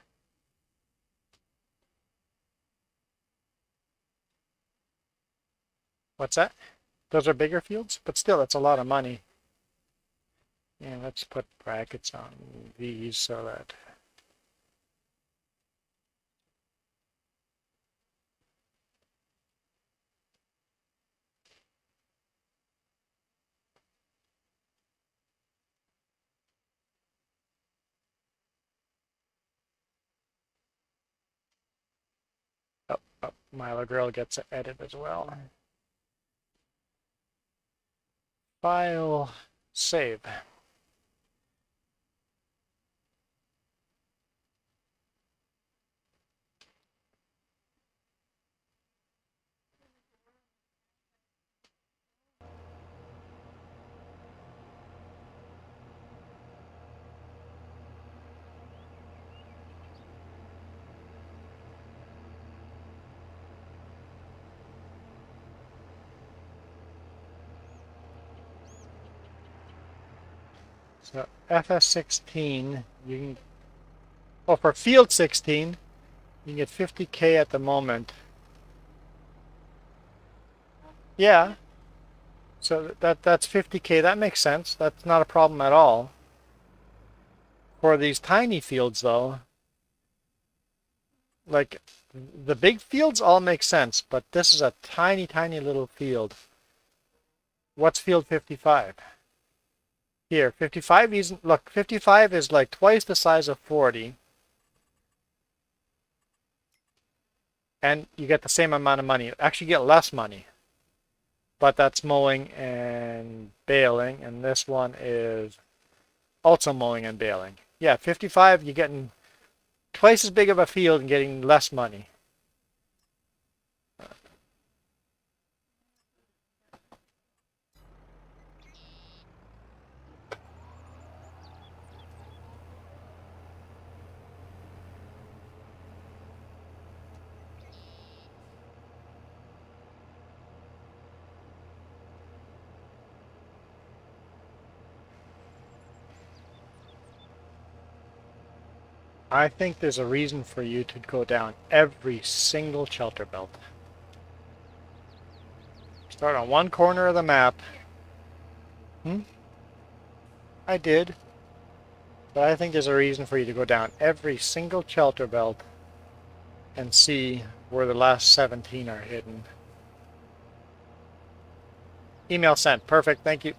What's that? Those are bigger fields, but still, it's a lot of money. And let's put brackets on these so that Milo Girl gets an edit as well. File, save. So FS16, you can, oh, for field 16, you can get 50K at the moment. Yeah, so that's 50K. That makes sense. That's not a problem at all. For these tiny fields, though, like the big fields all make sense, but this is a tiny, tiny little field. What's field 55? Here, 55 isn't, look, 55 is like twice the size of 40. And you get the same amount of money. Actually, you get less money. But that's mowing and baling, and this one is also mowing and baling. Yeah, 55, you're getting twice as big of a field and getting less money. I think there's a reason for you to go down every single shelter belt. Start on one corner of the map. I did. But I think there's a reason for you to go down every single shelter belt and see where the last 17 are hidden. Email sent. Perfect. Thank you.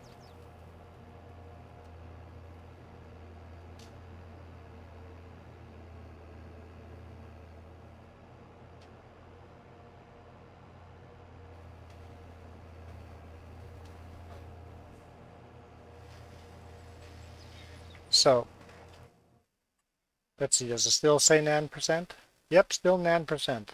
So, let's see. Does it still say nan%? Yep, still nan%.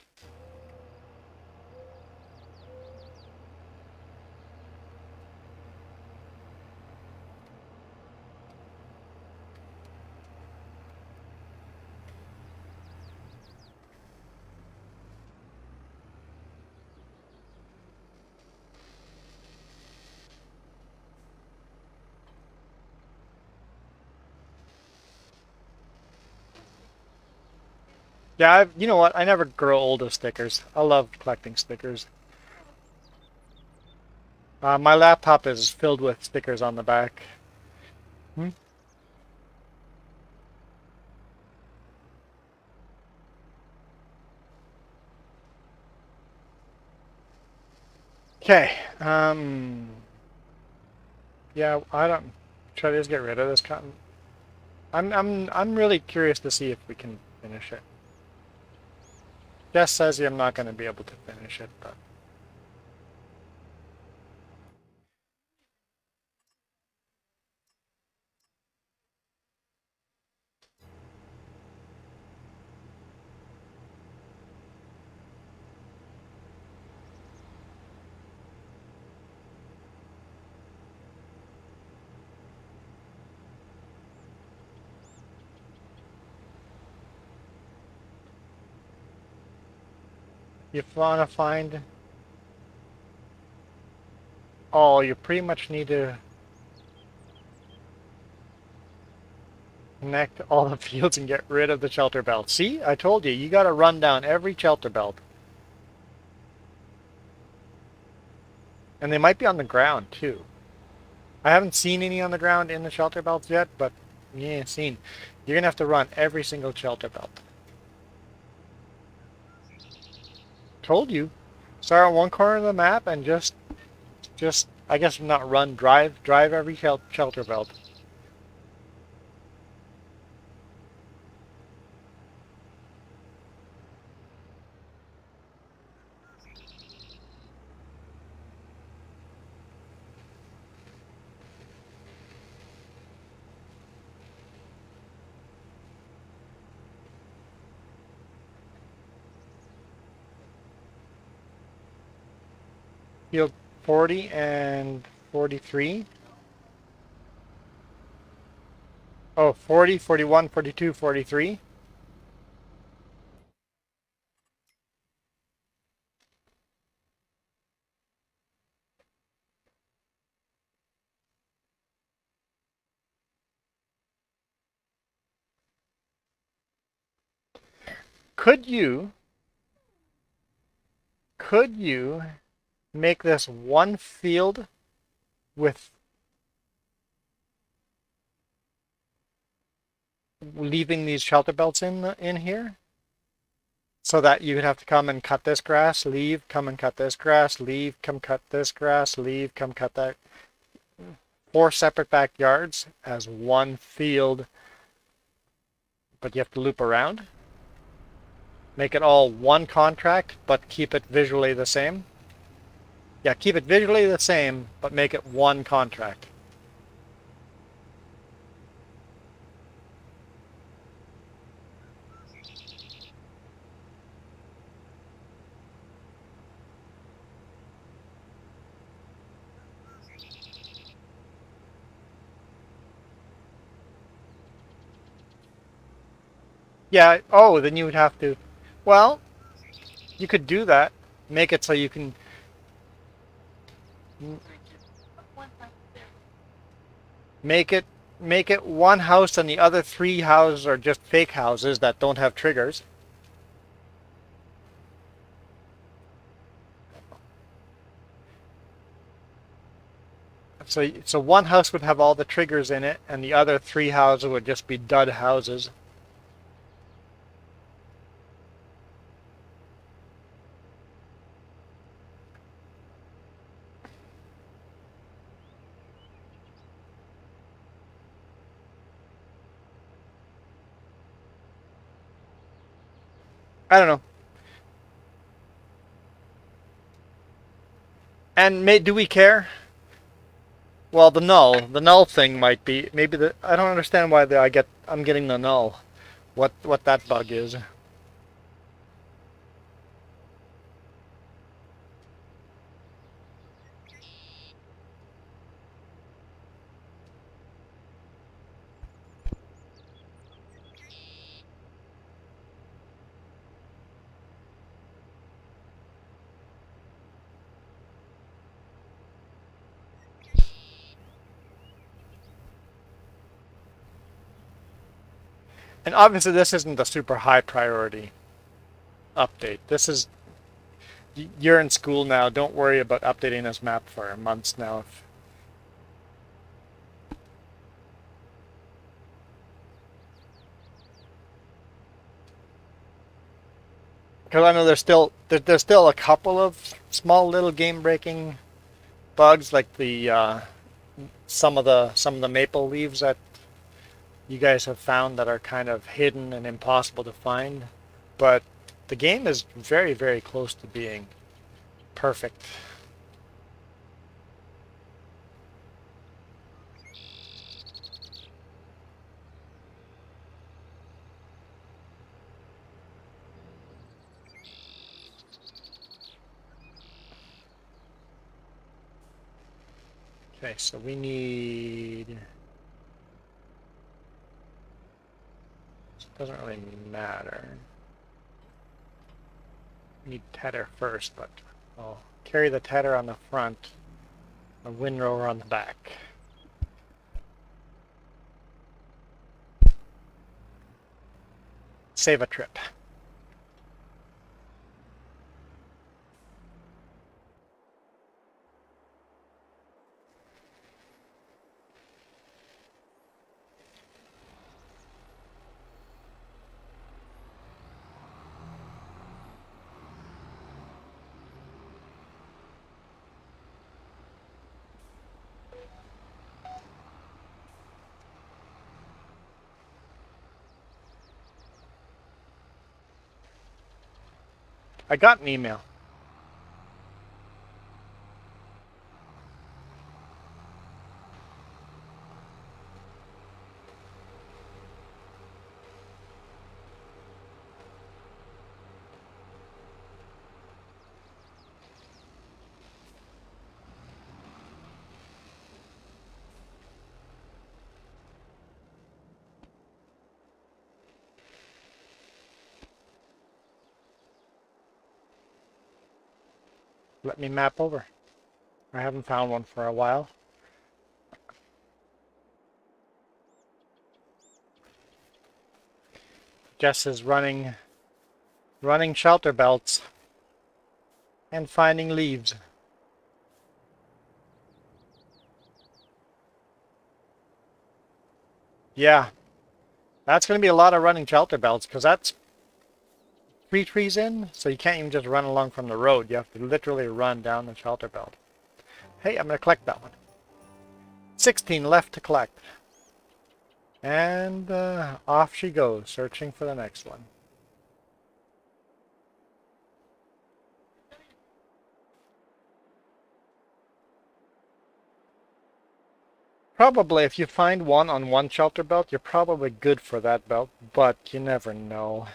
Yeah, you know what? I never grow old of stickers. I love collecting stickers. My laptop is filled with stickers on the back. Okay. Yeah, I don't. Should I just get rid of this cotton? I'm really curious to see if we can finish it. Jess says I'm not going to be able to finish it, but you want to find... Oh, you pretty much need to connect all the fields and get rid of the shelter belt. See, I told you, you got to run down every shelter belt. And they might be on the ground, too. I haven't seen any on the ground in the shelter belts yet, but yeah, seen. You're going to have to run every single shelter belt. Told you. Start on one corner of the map and just I guess not run, drive every shelter belt. Field 40 and 43. Oh, 40, 41, 42, 43. Could you make this one field with leaving these shelter belts in here, so that you would have to come and cut this grass, leave, come and cut this grass, leave, come cut this grass, leave, come cut that. 4 separate backyards as one field, but you have to loop around. Make it all one contract, but keep it visually the same. Yeah, keep it visually the same, but make it one contract. Yeah, oh, then you would have to, well, you could do that. Make it so you can make it one house and the other 3 houses are just fake houses that don't have triggers. So one house would have all the triggers in it, and the other 3 houses would just be dud houses. I don't know. And do we care? Well, the null thing might be maybe the. I don't understand why I'm getting the null. What that bug is. And obviously this isn't a super high priority update. This is, you're in school now. Don't worry about updating this map for months now. Because I know there's still a couple of small little game breaking bugs, like the some of the maple leaves that you guys have found that are kind of hidden and impossible to find. But The game is very, very close to being perfect. Okay, so we need... It doesn't really matter. We need tether first, but I'll carry the tether on the front, the windrower on the back. Save a trip. I got an email. Let me map over. I haven't found one for a while. Jess is running shelter belts and finding leaves. Yeah, that's going to be a lot of running shelter belts because that's 3 trees in, so you can't even just run along from the road. You have to literally run down the shelter belt. Hey, I'm going to collect that one. 16 left to collect. And off she goes, searching for the next one. Probably, if you find one on one shelter belt, you're probably good for that belt, but you never know.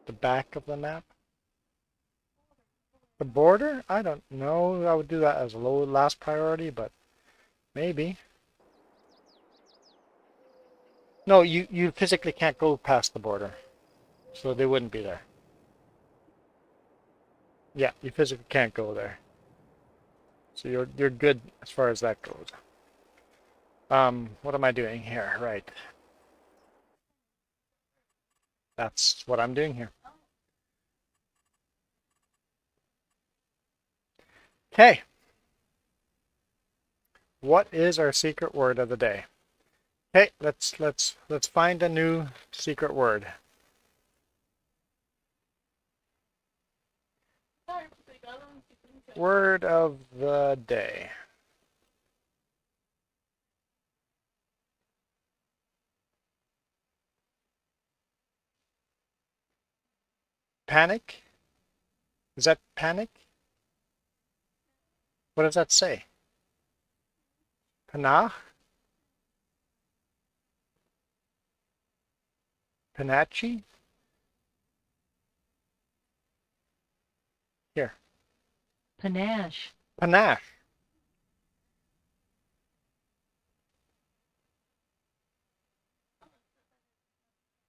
The back of the map? The border? I don't know. I would do that as a last priority, but maybe. No, you physically can't go past the border, so they wouldn't be there. Yeah, you physically can't go there. So you're good as far as that goes. What am I doing here? Right. That's what I'm doing here. Okay. What is our secret word of the day? Okay, let's find a new secret word. Word of the day. Panic? Is that panic? What does that say? Panache? Panache? Here. Panache. Panache.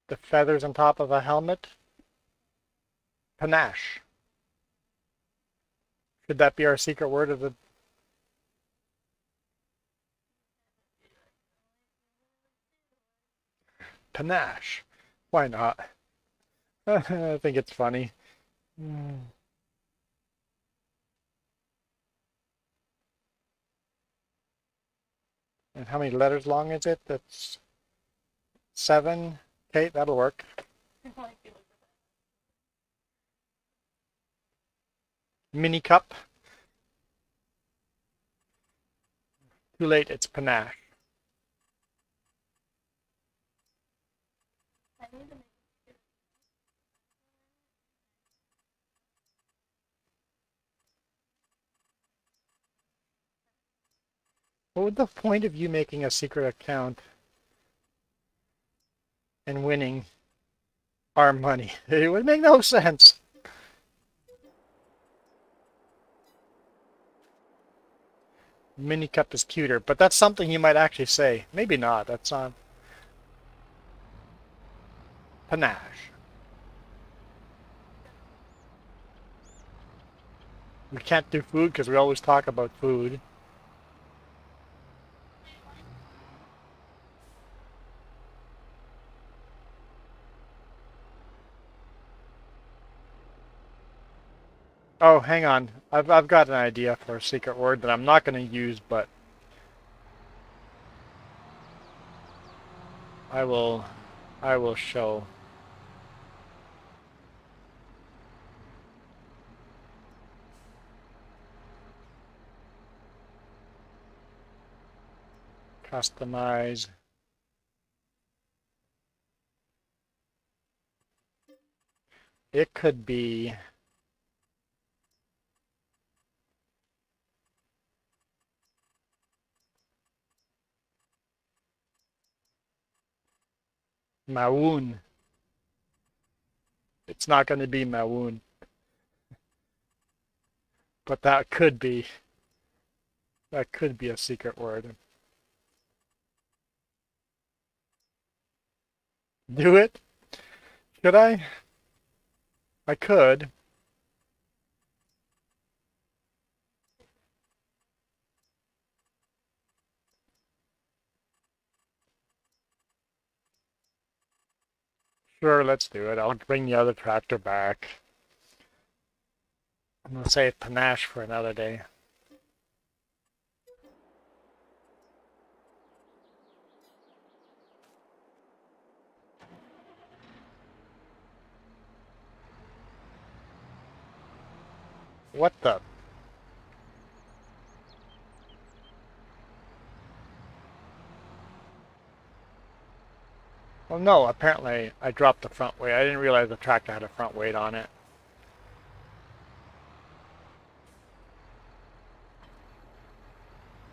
The feathers on top of a helmet? Panache. Could that be our secret word of the... Panache. Why not? I think it's funny. And how many letters long is it? That's 7. Okay, that'll work. Mini cup. Too late, it's panache. What would the point of you making a secret account and winning our money? It would make no sense. Mini cup is cuter, but that's something you might actually say. Maybe not. That's not panache. We can't do food because we always talk about food. Oh, hang on. I've got an idea for a secret word that I'm not going to use, but I will show. Customize. It could be Mawoon. It's not going to be Mawoon, but that could be a secret word. Do it? Should I? I could. Sure, let's do it. I'll bring the other tractor back. I'm going to save panache for another day. What the? Well, no, apparently I dropped the front weight. I didn't realize the tractor had a front weight on it.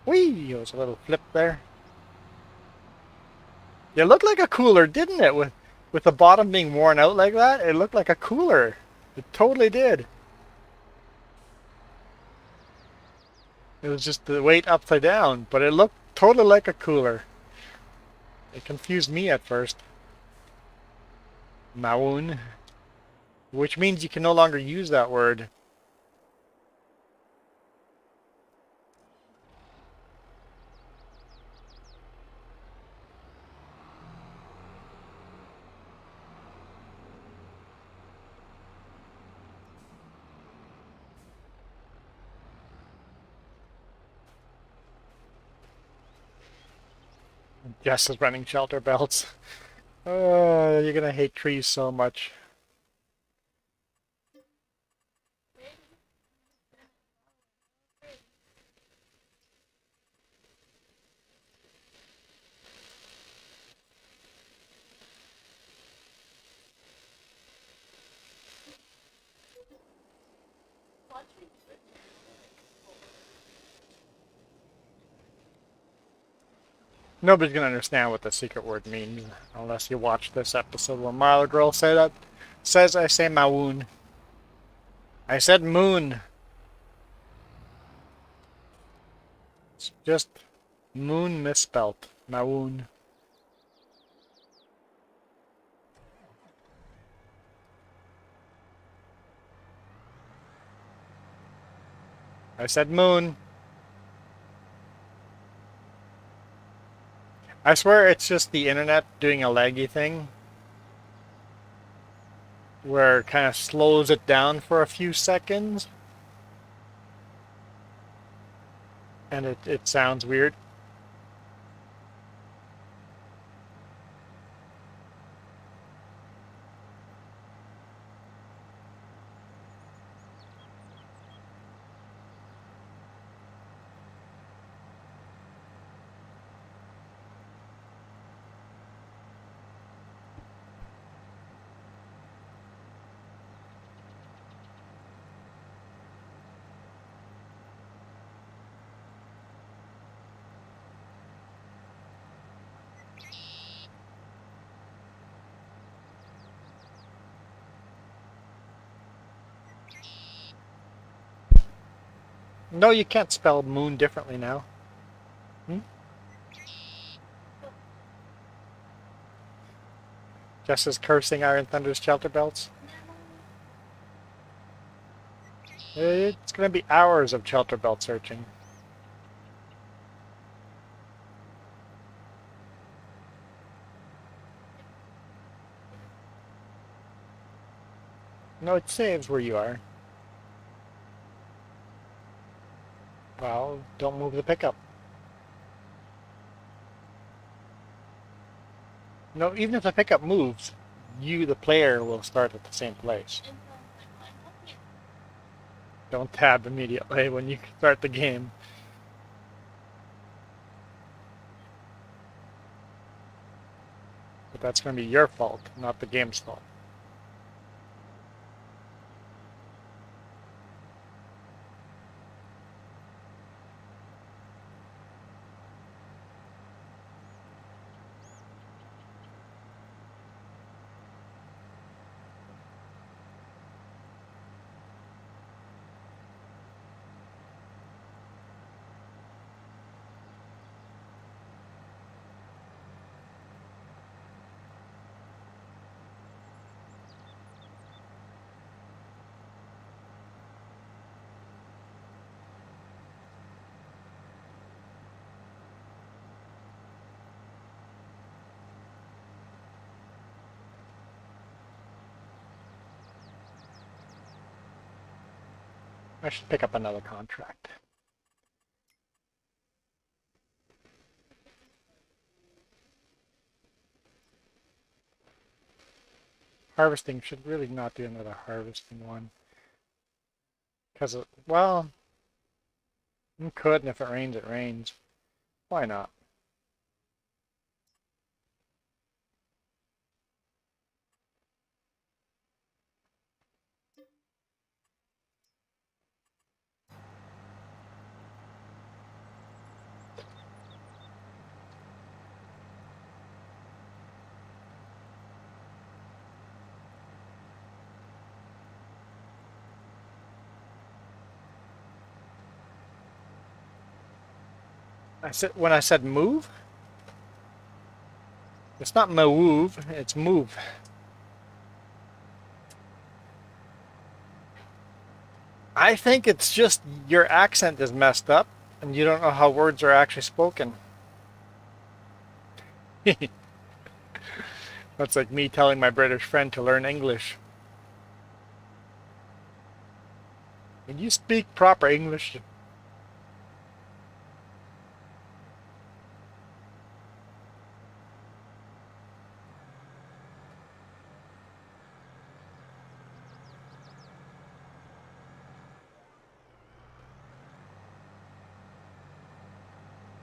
Whee! There was a little flip there. It looked like a cooler, didn't it? With the bottom being worn out like that, it looked like a cooler. It totally did. It was just the weight upside down, but it looked totally like a cooler. It confused me at first. Maoon. Which means you can no longer use that word. Jess is running shelter belts. Oh, you're gonna hate trees so much. Nobody's gonna understand what the secret word means unless you watch this episode where Marla Girl says I say mawoon. I said moon. It's just moon misspelt. Mawoon. I said moon. I swear it's just the internet doing a laggy thing where it kind of slows it down for a few seconds and it sounds weird. No, you can't spell moon differently now. Hmm? Just as cursing Iron Thunder's shelter belts. It's going to be hours of shelter belt searching. No, it saves where you are. Well, don't move the pickup. No, even if the pickup moves, you, the player, will start at the same place. Don't tab immediately when you start the game. But that's going to be your fault, not the game's fault. I should pick up another contract. Harvesting should really not do another harvesting one. Because, well, you could, and if it rains, it rains. Why not? When I said move, it's not move, it's move. I think it's just your accent is messed up and you don't know how words are actually spoken. That's like me telling my British friend to learn English. Can you speak proper English?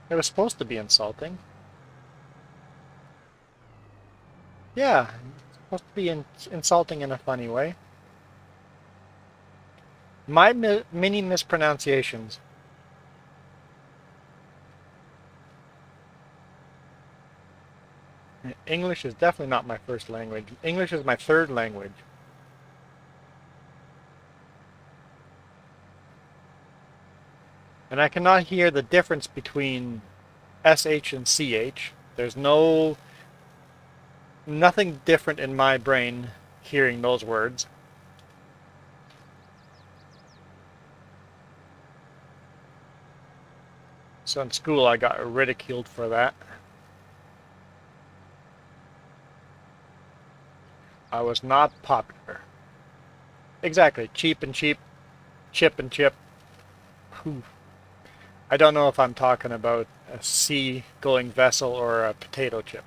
It was supposed to be insulting. Yeah, it's supposed to be insulting in a funny way. My mini mispronunciations. English is definitely not my first language. English is my third language. And I cannot hear the difference between SH and CH. There's nothing different in my brain hearing those words. So in school I got ridiculed for that. I was not popular. Exactly. Cheap and cheap. Chip and chip. Whew. I don't know if I'm talking about a sea-going vessel or a potato chip.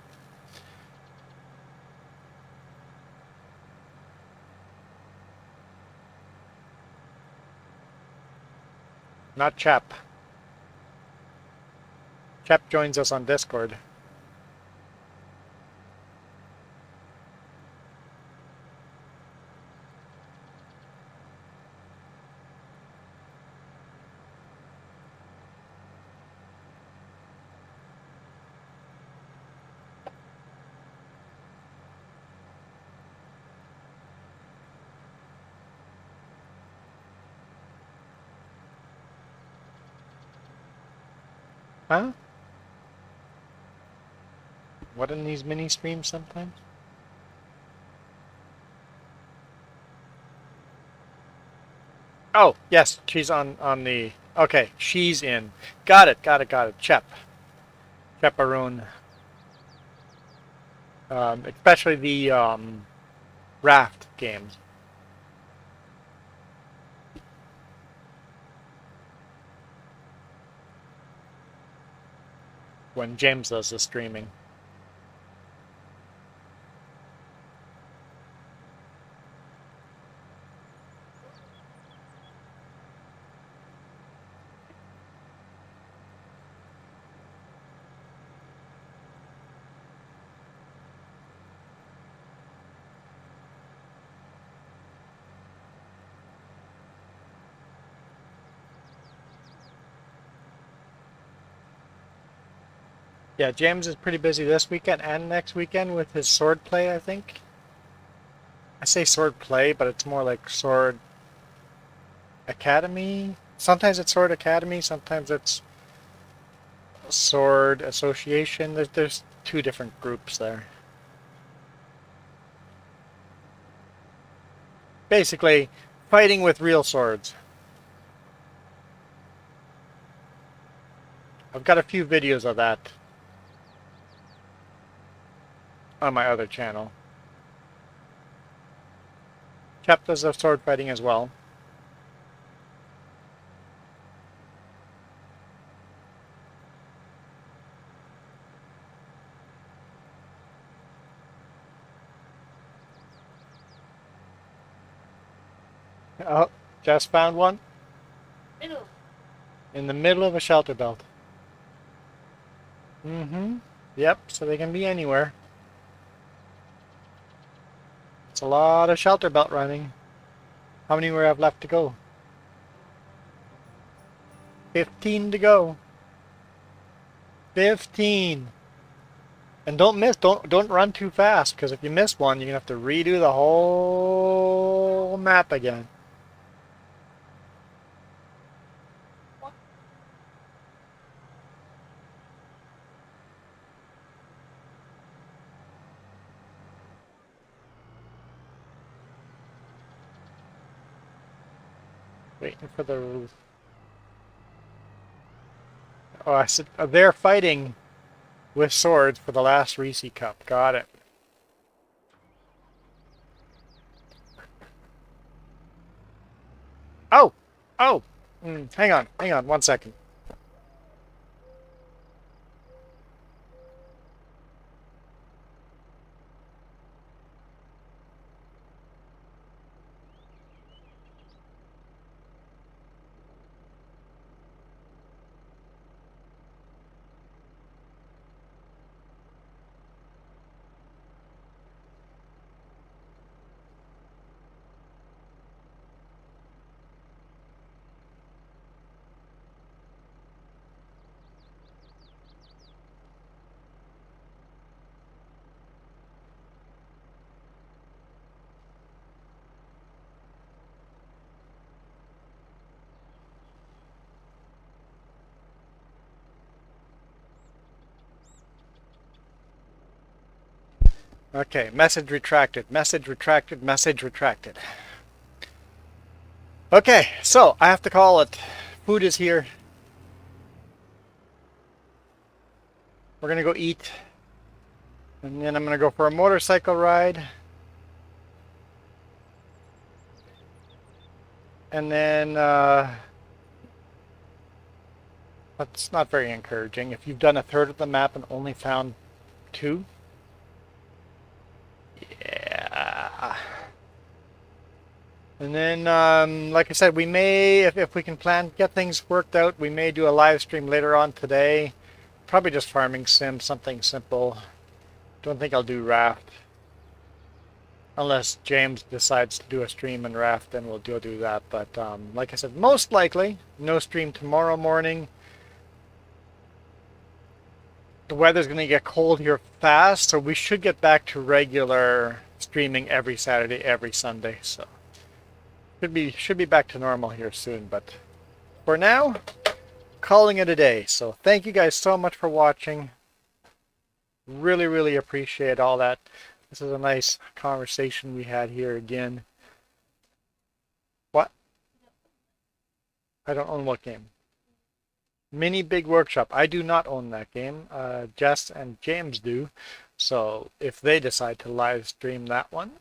Not Chap. Chap joins us on Discord. Huh? What in these mini streams sometimes? Oh, yes, she's on the... Okay, she's in. Got it. Chaperone. Especially the raft games. When James does the streaming. Yeah, James is pretty busy this weekend and next weekend with his sword play, I think. I say sword play, but it's more like sword academy. Sometimes it's sword academy, sometimes it's sword association. There's two different groups there. Basically, fighting with real swords. I've got a few videos of that on my other channel. Chapters of sword fighting as well. Oh, just found one. Middle. In the middle of a shelter belt. Mm-hmm. Yep, so they can be anywhere. It's a lot of shelter belt running. How many we have left to go? 15 to go. 15. And don't miss, don't run too fast, because if you miss one, you're gonna have to redo the whole map again. Waiting for the... Oh, I said they're fighting with swords for the last Reese Cup. Got it. Oh! Oh! Hang on, 1 second. Okay, message retracted, message retracted, message retracted. Okay, so I have to call it. Food is here. We're gonna go eat. And then I'm gonna go for a motorcycle ride. And then, that's not very encouraging. If you've done a third of the map and only found 2. Yeah. And then, like I said, we may, if we can get things worked out, we may do a live stream later on today. Probably just farming sim, something simple. Don't think I'll do raft. Unless James decides to do a stream and raft, then we'll do that. But like I said, most likely, no stream tomorrow morning. The weather's going to get cold here fast, so we should get back to regular streaming every Saturday, every Sunday. So should be back to normal here soon. But for now, calling it a day. So thank you guys so much for watching. Really, really appreciate all that. This is a nice conversation we had here again. What? I don't own what game? Mini Big Workshop. I do not own that game. Jess and James do. So if they decide to live stream that one,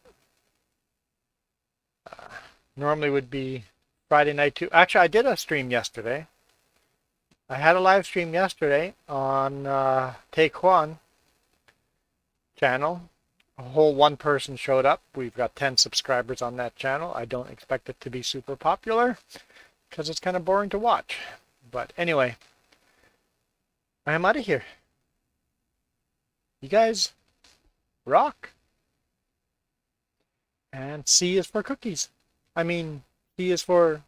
normally would be Friday night too. Actually, I did a stream yesterday. I had a live stream yesterday on Taekwon channel. A whole one person showed up. We've got 10 subscribers on that channel. I don't expect it to be super popular because it's kind of boring to watch. But anyway, I am out of here. You guys rock. And C is for cookies. I mean, C is for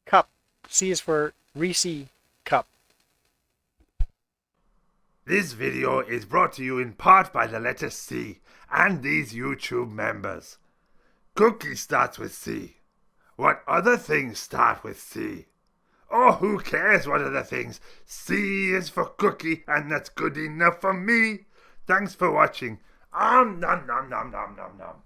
cup. C is for Reese cup. This video is brought to you in part by the letter C and these YouTube members. Cookie starts with C. What other things start with C? Oh, who cares what other things? C is for cookie, and that's good enough for me. Thanks for watching. Nom nom nom nom nom nom.